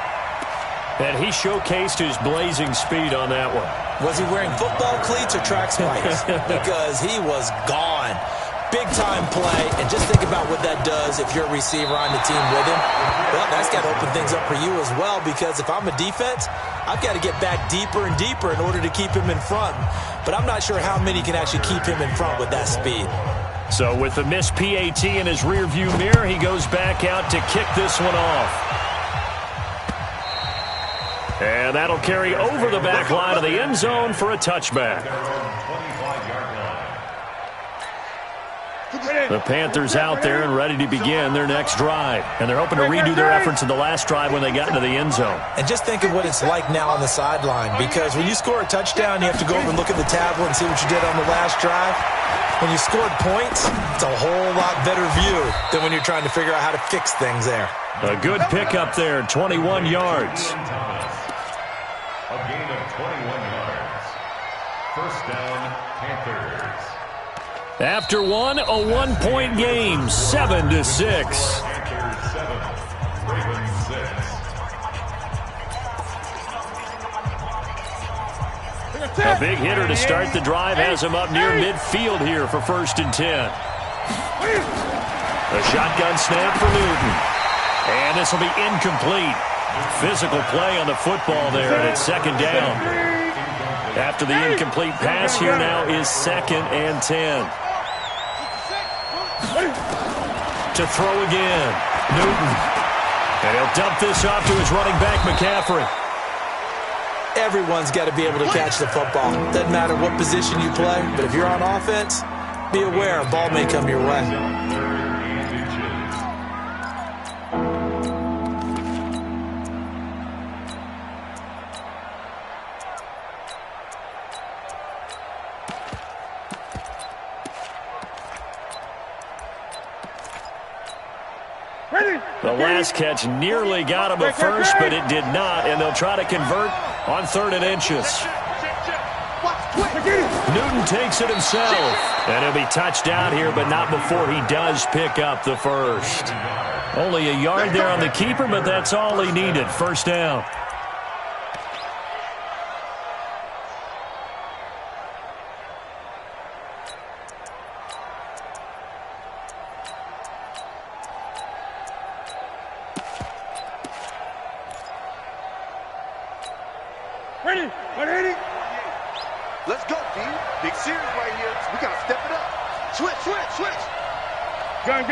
And he showcased his blazing speed on that one. Was he wearing football cleats or track spikes? Because he was gone. Big-time play, and just think about what that does if you're a receiver on the team with him. Well, that's got to open things up for you as well, because if I'm a defense, I've got to get back deeper and deeper in order to keep him in front. But I'm not sure how many can actually keep him in front with that speed. So with the missed PAT in his rearview mirror, he goes back out to kick this one off. And that'll carry over the back line of the end zone for a touchback. The Panthers out there and ready to begin their next drive. And they're hoping to redo their efforts in the last drive when they got into the end zone. And just think of what it's like now on the sideline, because when you score a touchdown, you have to go over and look at the tablet and see what you did on the last drive. When you scored points, it's a whole lot better view than when you're trying to figure out how to fix things there. A good pickup there, 21 yards. A gain of 21 yards. First down, Panthers. After one, a one-point game, 7-6. Panthers 7, Ravens 6. A big hitter to start the drive has him up near midfield here for 1st and 10. A shotgun snap for Newton. And this will be incomplete. Physical play on the football there, and it's second down. After the incomplete pass, here now is 2nd and 10. To throw again, Newton. And he'll dump this off to his running back, McCaffrey. Everyone's got to be able to catch the football. Doesn't matter what position you play, but if you're on offense, be aware a ball may come your way. The last catch nearly got him a first, but it did not, and they'll try to convert on 3rd and inches. Newton takes it himself, and he'll be touched down here, but not before he does pick up the first. Only a yard there on the keeper, but that's all he needed. First down. Ready? 180. Let's go, D. Big series right here. We got to step it up. Switch. Gun.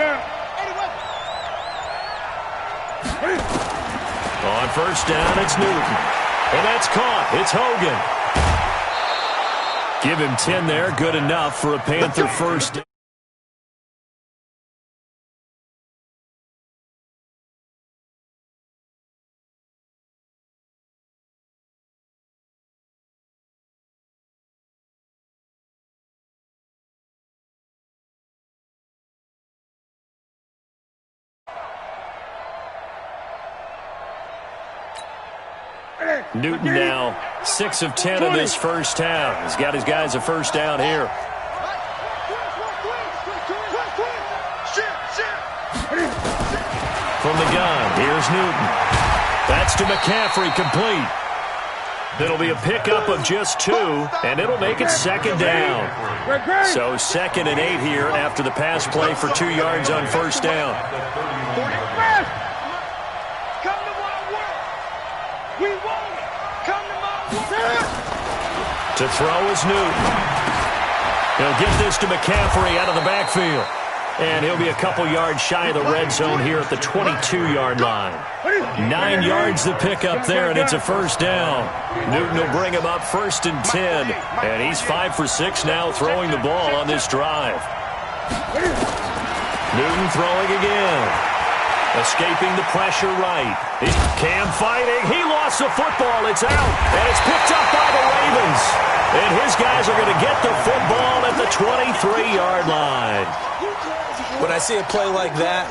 On first down, it's Newton. And that's caught. It's Hogan. Give him 10 there. Good enough for a Panther first. Newton now 6 of 10 in this first half. He's got his guys a first down here. From the gun, here's Newton. That's to McCaffrey, complete. It'll be a pickup of just 2, and it'll make it second down. So 2nd and 8 here after the pass play for 2 yards on first down. To throw is Newton. He'll get this to McCaffrey out of the backfield. And he'll be a couple yards shy of the red zone here at the 22-yard line. 9 yards to pick up there, and it's a first down. Newton will bring him up 1st and 10. And he's 5 for 6 now throwing the ball on this drive. Newton throwing again. Escaping the pressure right. Cam fighting. He lost the football. It's out. And it's picked up by the Ravens. And his guys are going to get the football at the 23-yard line. When I see a play like that,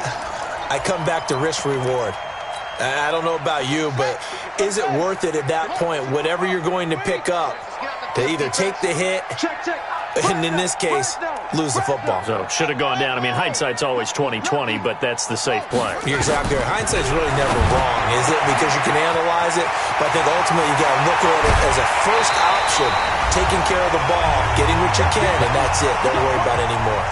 I come back to risk-reward. I don't know about you, but is it worth it at that point, whatever you're going to pick up, to either take the hit, and in this case, lose the football? So, should have gone down. I mean, hindsight's always 20/20, but that's the safe play. You're exactly right. Hindsight's really never wrong, is it? Because you can analyze it, but I think ultimately you got to look at it as a first option, taking care of the ball, getting what you can, and that's it. Don't worry about it anymore.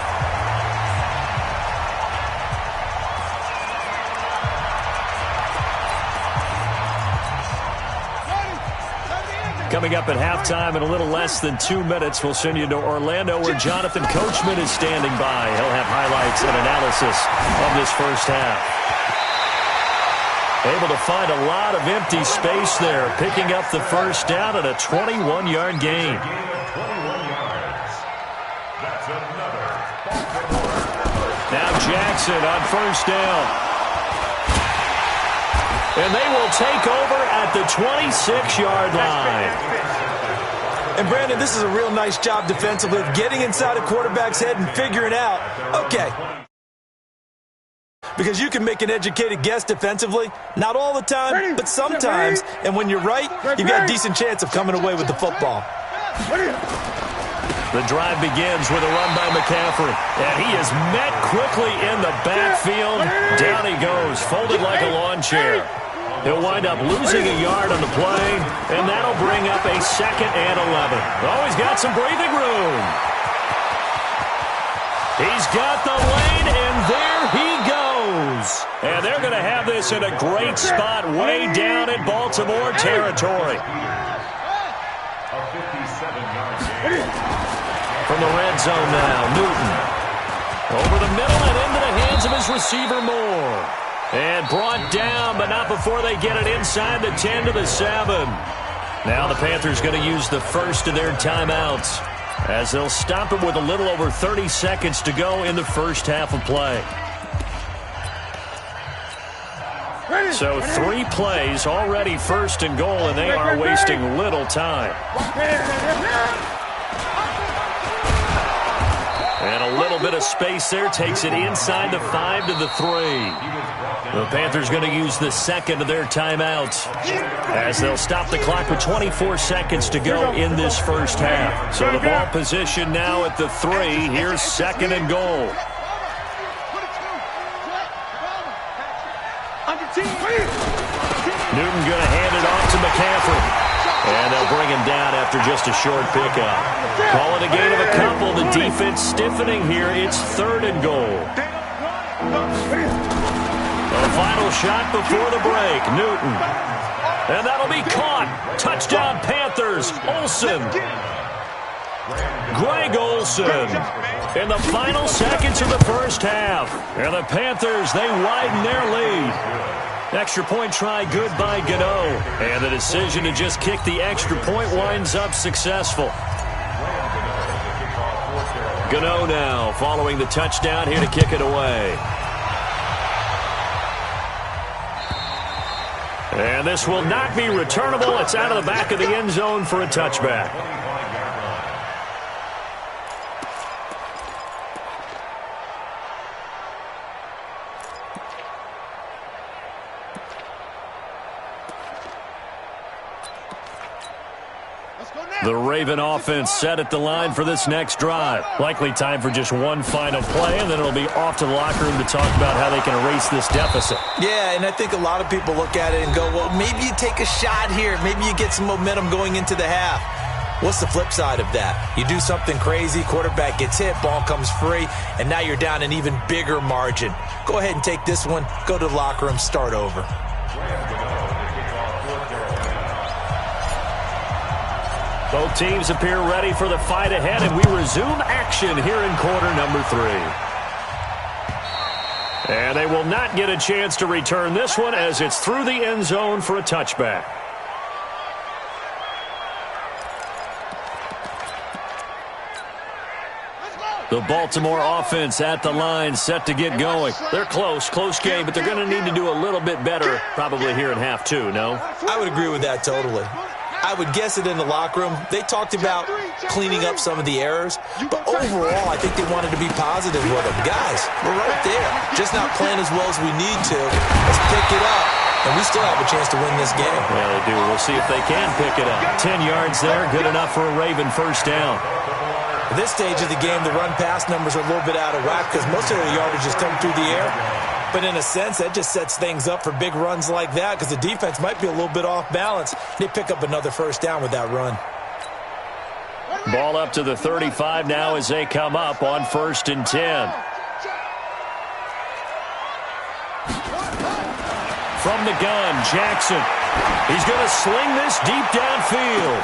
Coming up at halftime in a little less than 2 minutes, we'll send you to Orlando where Jonathan Coachman is standing by. He'll have highlights and analysis of this first half. Able to find a lot of empty space there, picking up the first down at a 21-yard gain. Now Jackson on first down. And they will take over at the 26-yard line. And, Brandon, this is a real nice job defensively of getting inside a quarterback's head and figuring out, okay, because you can make an educated guess defensively, not all the time, but sometimes, and when you're right, you've got a decent chance of coming away with the football. The drive begins with a run by McCaffrey, and he is met quickly in the backfield. Down he goes, folded like a lawn chair. He'll wind up losing a yard on the play, and that'll bring up a 2nd and 11. Oh, he's got some breathing room. He's got the lane, and there he goes. goes. And they're going to have this in a great spot way down in Baltimore territory. A 57-yard gain. From the red zone now, Newton. Over the middle and into the hands of his receiver, Moore. And brought down, but not before they get it inside the 10 to the 7. Now the Panthers going to use the first of their timeouts, as they'll stop it with a little over 30 seconds to go in the first half of play. So 3 plays already first and goal, and they are wasting little time. And a little bit of space there takes it inside the 5 to the 3. The Panthers going to use the second of their timeouts, as they'll stop the clock with 24 seconds to go in this first half. So the ball position now at the 3. Here's second and goal. Newton going to hand it off to McCaffrey. And they'll bring him down after just a short pickup. Call it a gain of a couple. The defense stiffening here. It's third and goal. A final shot before the break. Newton. And that'll be caught. Touchdown Panthers. Olsen. Greg Olsen. In the final seconds of the first half. And the Panthers, they widen their lead. Extra point try good by Gano. And the decision to just kick the extra point winds up successful. Gano now following the touchdown here to kick it away. And this will not be returnable. It's out of the back of the end zone for a touchback. The Raven offense set at the line for this next drive. Likely time for just one final play, and then it'll be off to the locker room to talk about how they can erase this deficit. Yeah, and I think a lot of people look at it and go, well, maybe you take a shot here. Maybe you get some momentum going into the half. What's the flip side of that? You do something crazy, quarterback gets hit, ball comes free, and now you're down an even bigger margin. Go ahead and take this one, go to the locker room, start over. Both teams appear ready for the fight ahead, and we resume action here in quarter number 3. And they will not get a chance to return this one, as it's through the end zone for a touchback. The Baltimore offense at the line, set to get going. They're close game, but they're going to need to do a little bit better probably here in half 2, no? I would agree with that totally. I would guess it in the locker room. They talked about cleaning up some of the errors, but overall, I think they wanted to be positive with them. Guys, we're right there. Just not playing as well as we need to. Let's pick it up, and we still have a chance to win this game. Yeah, they do. We'll see if they can pick it up. 10 yards there, good enough for a Raven first down. At this stage of the game, the run-pass numbers are a little bit out of whack because most of their yardage is coming through the air. But in a sense, that just sets things up for big runs like that because the defense might be a little bit off balance. They pick up another first down with that run. Ball up to the 35 now as they come up on 1st and 10. From the gun, Jackson. He's going to sling this deep downfield.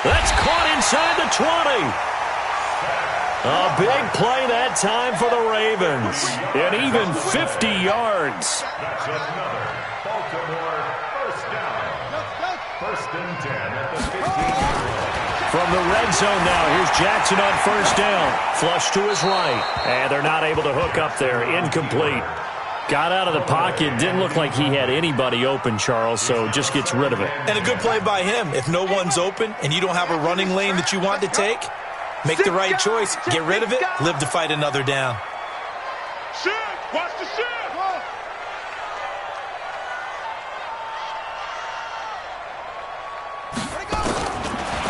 That's caught inside the 20. A big play that time for the Ravens. And even 50 yards. That's another Baltimore first down. 1st and 10 at the 15-yard line. From the red zone now, here's Jackson on first down. Flush to his right. And they're not able to hook up there. Incomplete. Got out of the pocket. Didn't look like he had anybody open, Charles, so just gets rid of it. And a good play by him. If no one's open and you don't have a running lane that you want to take, make the right choice. Get rid of it. Live to fight another down. Watch the shift.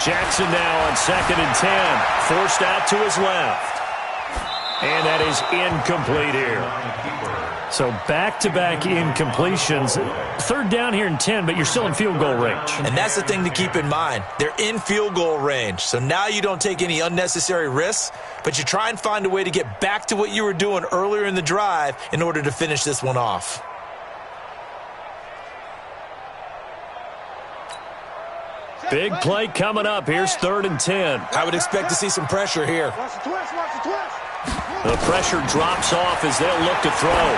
Jackson now on 2nd and 10. Forced out to his left. And that is incomplete here. So back-to-back incompletions. Third down here and 10, but you're still in field goal range. And that's the thing to keep in mind. They're in field goal range. So now you don't take any unnecessary risks, but you try and find a way to get back to what you were doing earlier in the drive in order to finish this one off. Big play coming up. Here's 3rd and 10. I would expect to see some pressure here. The pressure drops off as they'll look to throw.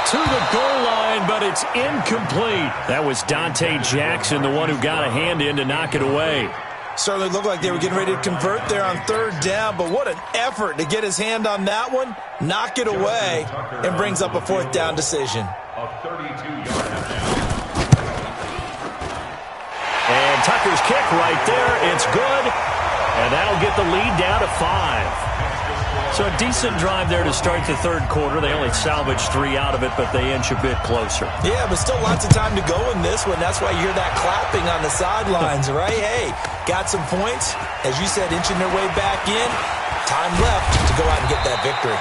To the goal line, but it's incomplete. That was Dante Jackson, the one who got a hand in to knock it away. Certainly looked like they were getting ready to convert there on 3rd down, but what an effort to get his hand on that one, knock it away, and brings up a 4th down decision. A 32-yard down. And Tucker's kick right there. It's good. And that'll get the lead down to 5. So a decent drive there to start the 3rd quarter. They only salvaged 3 out of it, but they inch a bit closer. Yeah, but still lots of time to go in this one. That's why you hear that clapping on the sidelines, right? Hey, got some points. As you said, inching their way back in. Time left to go out and get that victory.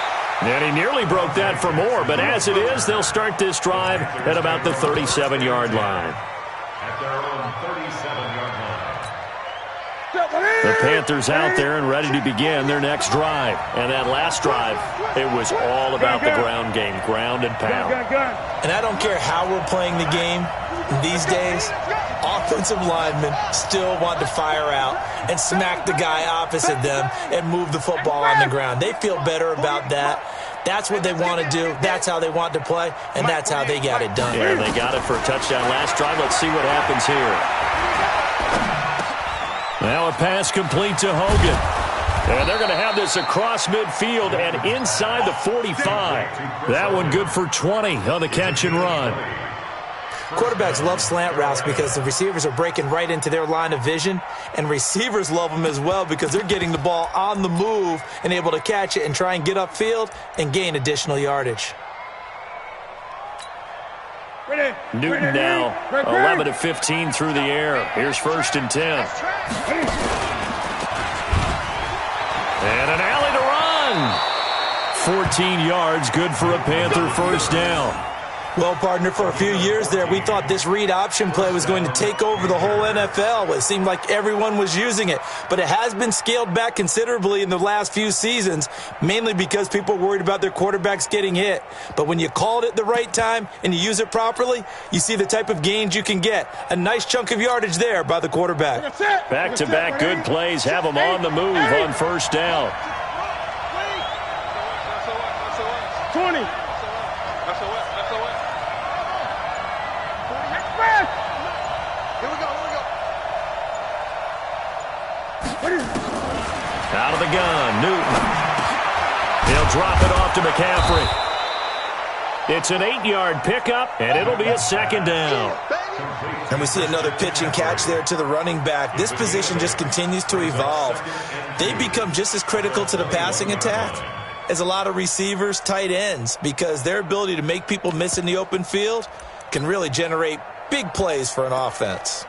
And he nearly broke that for more, but as it is, they'll start this drive at about the 37-yard line. At their own 37-yard line. The Panthers out there and ready to begin their next drive. And that last drive, it was all about the ground game, ground and pound. And I don't care how we're playing the game these days, offensive linemen still want to fire out and smack the guy opposite them and move the football on the ground. They feel better about that. That's what they want to do. That's how they want to play, and that's how they got it done. Yeah, they got it for a touchdown last drive. Let's see what happens here. Now a pass complete to Hogan. And they're going to have this across midfield and inside the 45. That one good for 20 on the catch and run. Quarterbacks love slant routes because the receivers are breaking right into their line of vision, and receivers love them as well because they're getting the ball on the move and able to catch it and try and get upfield and gain additional yardage. Newton now 11 of 15 through the air. Here's 1st and 10. And an alley to run. 14 yards, good for a Panther 1st down. Well, partner, for a few years there, we thought this read option play was going to take over the whole NFL. It seemed like everyone was using it, but it has been scaled back considerably in the last few seasons, mainly because people are worried about their quarterbacks getting hit. But when you call it at the right time and you use it properly, you see the type of gains you can get. A nice chunk of yardage there by the quarterback. Back-to-back good plays have them on the move on 1st down. 20. Out of the gun, Newton. He'll drop it off to McCaffrey. It's an 8-yard pickup, and it'll be a 2nd down. And we see another pitch and catch there to the running back. This position just continues to evolve. They become just as critical to the passing attack as a lot of receivers, tight ends, because their ability to make people miss in the open field can really generate big plays for an offense.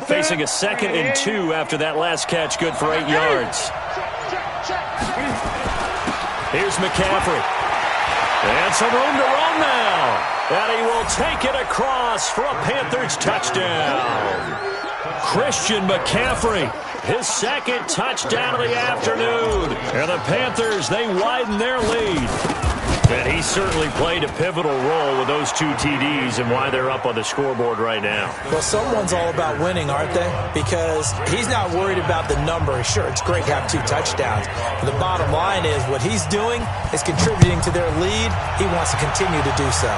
Facing a 2nd and 2 after that last catch, good for 8 yards. Here's McCaffrey. And some room to run now. And he will take it across for a Panthers touchdown. Christian McCaffrey, his 2nd touchdown of the afternoon. And the Panthers, they widen their lead. And he certainly played a pivotal role with those 2 TDs and why they're up on the scoreboard right now. Well, someone's all about winning, aren't they? Because he's not worried about the number. Sure, it's great to have 2 touchdowns. But the bottom line is what he's doing is contributing to their lead. He wants to continue to do so.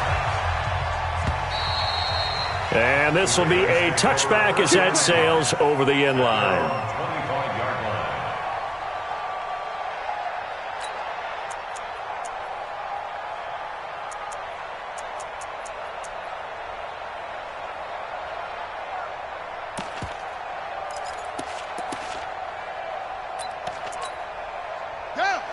And this will be a touchback as that sails over the end line.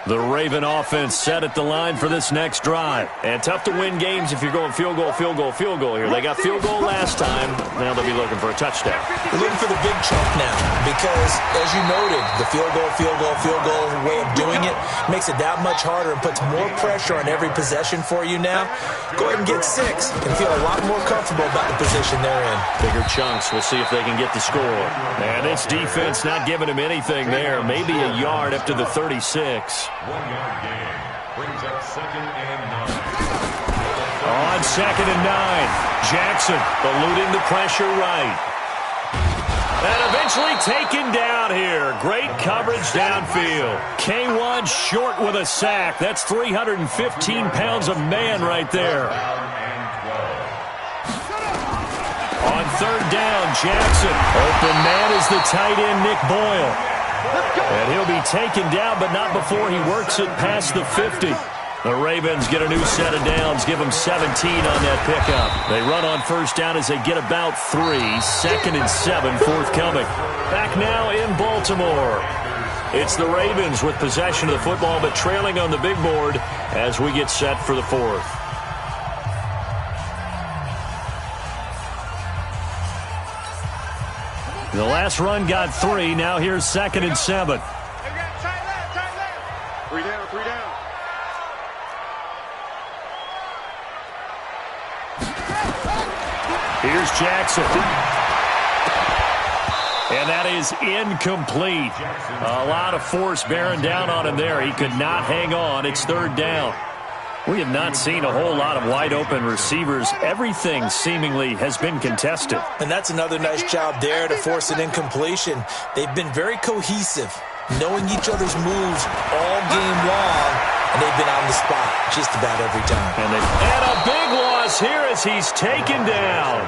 The Raven offense set at the line for this next drive. And tough to win games if you're going field goal, field goal, field goal here. They got field goal last time. Now they'll be looking for a touchdown. They're looking for the big chunk now because, as you noted, the field goal way of doing it makes it that much harder and puts more pressure on every possession for you now. Go ahead and get 6 and feel a lot more comfortable about the position they're in. Bigger chunks. We'll see if they can get the score. And this defense not giving him anything there. Maybe a yard up to the 36. 1-yard gain brings up 2nd and 9. On 2nd and 9, Jackson eluding the pressure right. And eventually taken down here. Great coverage downfield. K1 short with a sack. That's 315 pounds of man right there. On 3rd down, Jackson. Open man is the tight end, Nick Boyle. And he'll be taken down, but not before he works it past the 50. The Ravens get a new set of downs, give them 17 on that pickup. They run on 1st down as they get about 3. 2nd and 7 forthcoming. Back now in Baltimore. It's the Ravens with possession of the football, but trailing on the big board as we get set for the 4th. The last run got 3. Now here's 2nd and 7. 3 down, 3 down. Here's Jackson. And that is incomplete. A lot of force bearing down on him there. He could not hang on. It's 3rd down. We have not seen a whole lot of wide-open receivers. Everything seemingly has been contested. And that's another nice job there to force an incompletion. They've been very cohesive, knowing each other's moves all game long, and they've been on the spot just about every time. And a big loss here as he's taken down.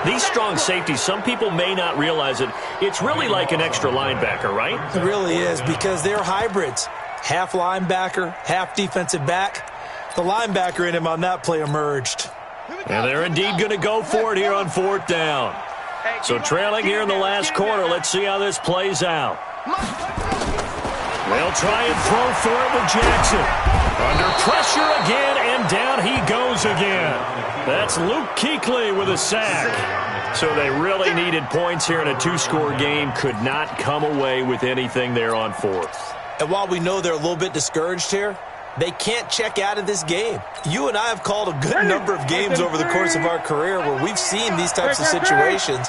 These strong safeties, some people may not realize it. It's really like an extra linebacker, right? It really is, because they're hybrids. Half linebacker, half defensive back. The linebacker in him on that play emerged. And they're indeed going to go for it here on 4th down. So trailing here in the last quarter, let's see how this plays out. They'll try and throw for it with Jackson. Under pressure again, and down he goes again. That's Luke Kuechly with a sack. So they really needed points here in a 2-score game. Could not come away with anything there on 4th. And while we know they're a little bit discouraged here, they can't check out of this game. You and I have called a good number of games over the course of our career where we've seen these types of situations.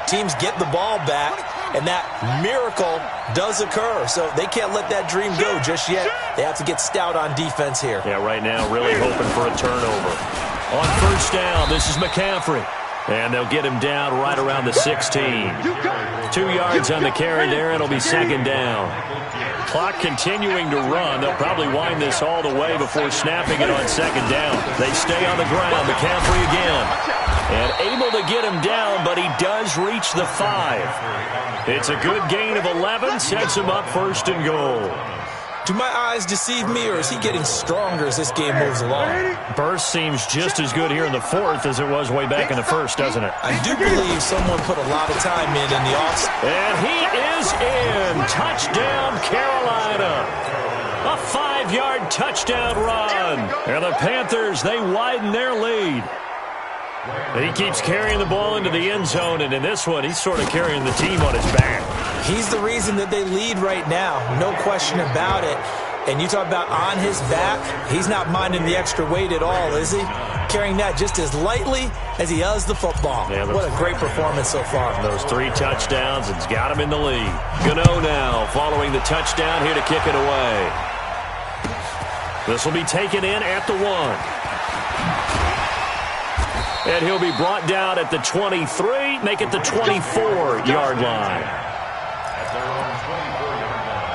Teams get the ball back, and that miracle does occur. So they can't let that dream go just yet. They have to get stout on defense here. Yeah, right now really hoping for a turnover. On 1st down, this is McCaffrey. And they'll get him down right around the 16. 2 yards on the carry there. It'll be 2nd down. Clock continuing to run. They'll probably wind this all the way before snapping it on 2nd down. They stay on the ground. McCaffrey again. And able to get him down, but he does reach the 5. It's a good gain of 11. Sets him up 1st and goal. Do my eyes deceive me, or is he getting stronger as this game moves along? Burst seems just as good here in the 4th as it was way back in the 1st, doesn't it? I do believe someone put a lot of time in the offseason. And he is in. Touchdown, Carolina. A 5-yard touchdown run. And the Panthers, they widen their lead. He keeps carrying the ball into the end zone, and in this one, he's sort of carrying the team on his back. He's the reason that they lead right now, no question about it. And you talk about on his back, he's not minding the extra weight at all, is he? Carrying that just as lightly as he does the football. Yeah, what a great performance so far. Those 3 touchdowns, it's got him in the lead. Gano now following the touchdown here to kick it away. This will be taken in at the 1. And he'll be brought down at the 23, make it the 24-yard line. At their own 24-yard line.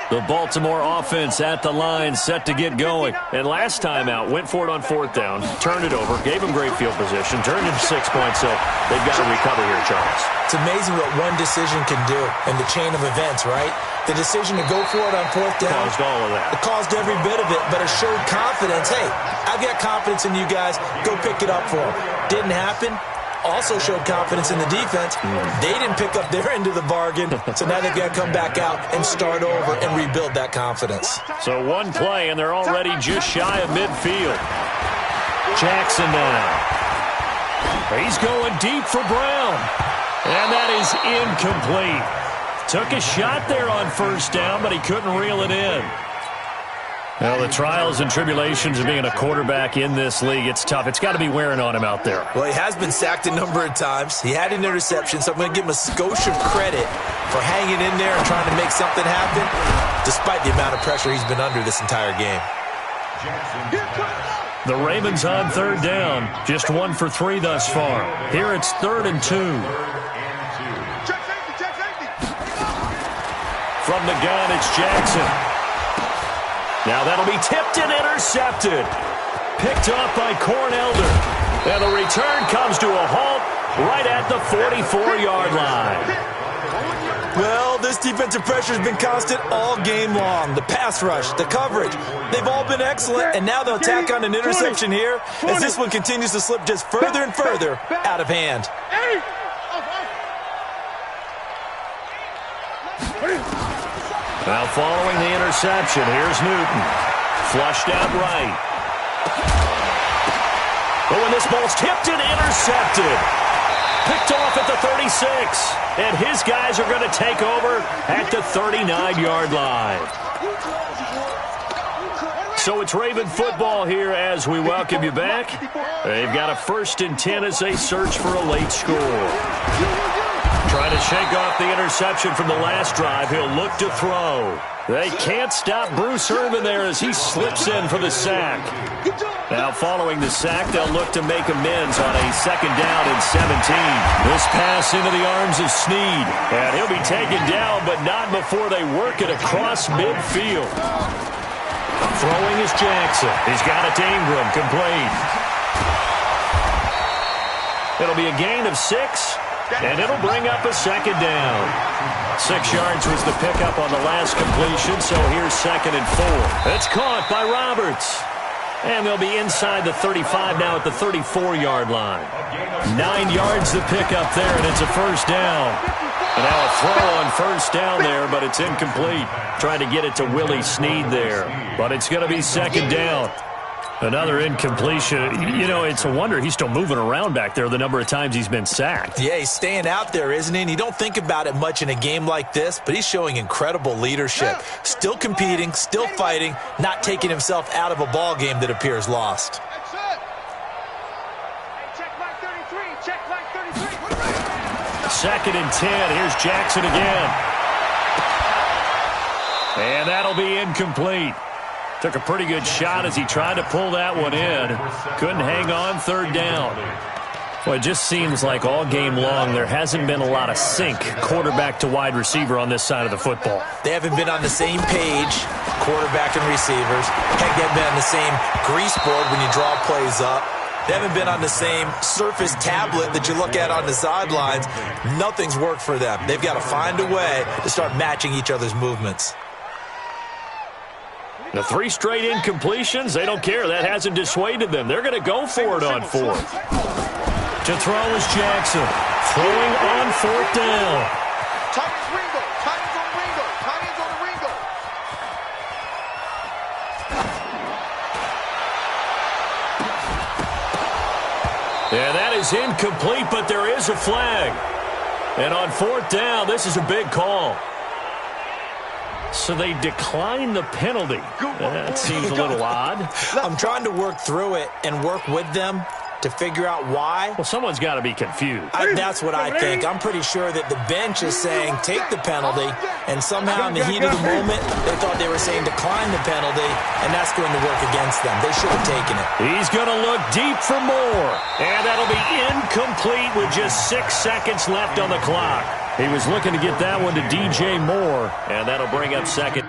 The Baltimore offense at the line, set to get going. And last time out, went for it on 4th down, turned it over, gave him great field position, turned into 6 points, so they've got to recover here, Charles. It's amazing what one decision can do in the chain of events, right? The decision to go for it on 4th down. Caused all of that. It caused every bit of it, but it showed confidence. Hey, I've got confidence in you guys. Go pick it up for them. Didn't happen. also showed confidence in the defense. They didn't pick up their end of the bargain, so now they've got to come back out and start over and rebuild that confidence. So one play, and they're already just shy of midfield. Jackson now. He's going deep for Brown. And that is incomplete. Took a shot there on first down, but he couldn't reel it in. Well, the trials and tribulations of being a quarterback in this league, it's tough. It's got to be wearing on him out there. Well, he has been sacked a number of times. He had an interception, so I'm going to give him a skosh of credit for hanging in there and trying to make something happen, despite the amount of pressure he's been under this entire game. The Ravens on third down, just 1 for 3 thus far. Here it's 3rd and 2. From the gun, it's Jackson. Now that'll be tipped and intercepted. Picked off by Cornelder. And the return comes to a halt right at the 44-yard line. Well, this defensive pressure has been constant all game long. The pass rush, the coverage, they've all been excellent, and now they'll tack on an interception here as this one continues to slip just further and further out of hand. Now following the interception, here's Newton. Flushed out right. Oh, and this ball's tipped and intercepted. Picked off at the 36. And his guys are going to take over at the 39-yard line. So it's Raven football here as we welcome you back. They've got a 1st and 10 as they search for a late score. Trying to shake off the interception from the last drive. He'll look to throw. They can't stop Bruce Irvin there as he slips in for the sack. Now following the sack, they'll look to make amends on a 2nd down and 17. This pass into the arms of Snead. And he'll be taken down, but not before they work it across midfield. Throwing is Jackson. He's got it to Ingram, complete. It'll be a gain of 6. And it'll bring up a 2nd down. 6 yards was the pickup on the last completion, so here's 2nd and 4. It's caught by Roberts. And they'll be inside the 35 now at the 34-yard line. 9 yards the pickup there, and it's a 1st down. And now a throw on 1st down there, but it's incomplete. Trying to get it to Willie Snead there. But it's going to be 2nd down. Another incompletion. You know, it's a wonder he's still moving around back there the number of times he's been sacked. Yeah, he's staying out there, isn't he? And you don't think about it much in a game like this, but he's showing incredible leadership. Still competing, still fighting, not taking himself out of a ball game that appears lost. Check line 33. Check line 33. 2nd and 10. Here's Jackson again. And that'll be incomplete. Took a pretty good shot as he tried to pull that one in. Couldn't hang on, 3rd down. Well, it just seems like all game long there hasn't been a lot of sync quarterback to wide receiver on this side of the football. They haven't been on the same page, quarterback and receivers. Heck, they haven't been on the same grease board when you draw plays up. They haven't been on the same Surface tablet that you look at on the sidelines. Nothing's worked for them. They've got to find a way to start matching each other's movements. The 3 straight incompletions, they don't care. That hasn't dissuaded them. They're going to go for it on 4th. To throw is Jackson. Throwing on 4th down. Time's Ringo. Time's on Ringo. Time's on Ringo. Yeah, that is incomplete, but there is a flag. And on 4th down, this is a big call. So they decline the penalty. That seems a little odd. I'm trying to work through it and work with them to figure out why. Well, someone's got to be confused. That's what I think. I'm pretty sure that the bench is saying take the penalty, and somehow in the heat of the moment, they thought they were saying decline the penalty, and that's going to work against them. They should have taken it. He's going to look deep for more, and that'll be incomplete with just 6 seconds left on the clock. He was looking to get that one to DJ Moore, and that'll bring up 2nd.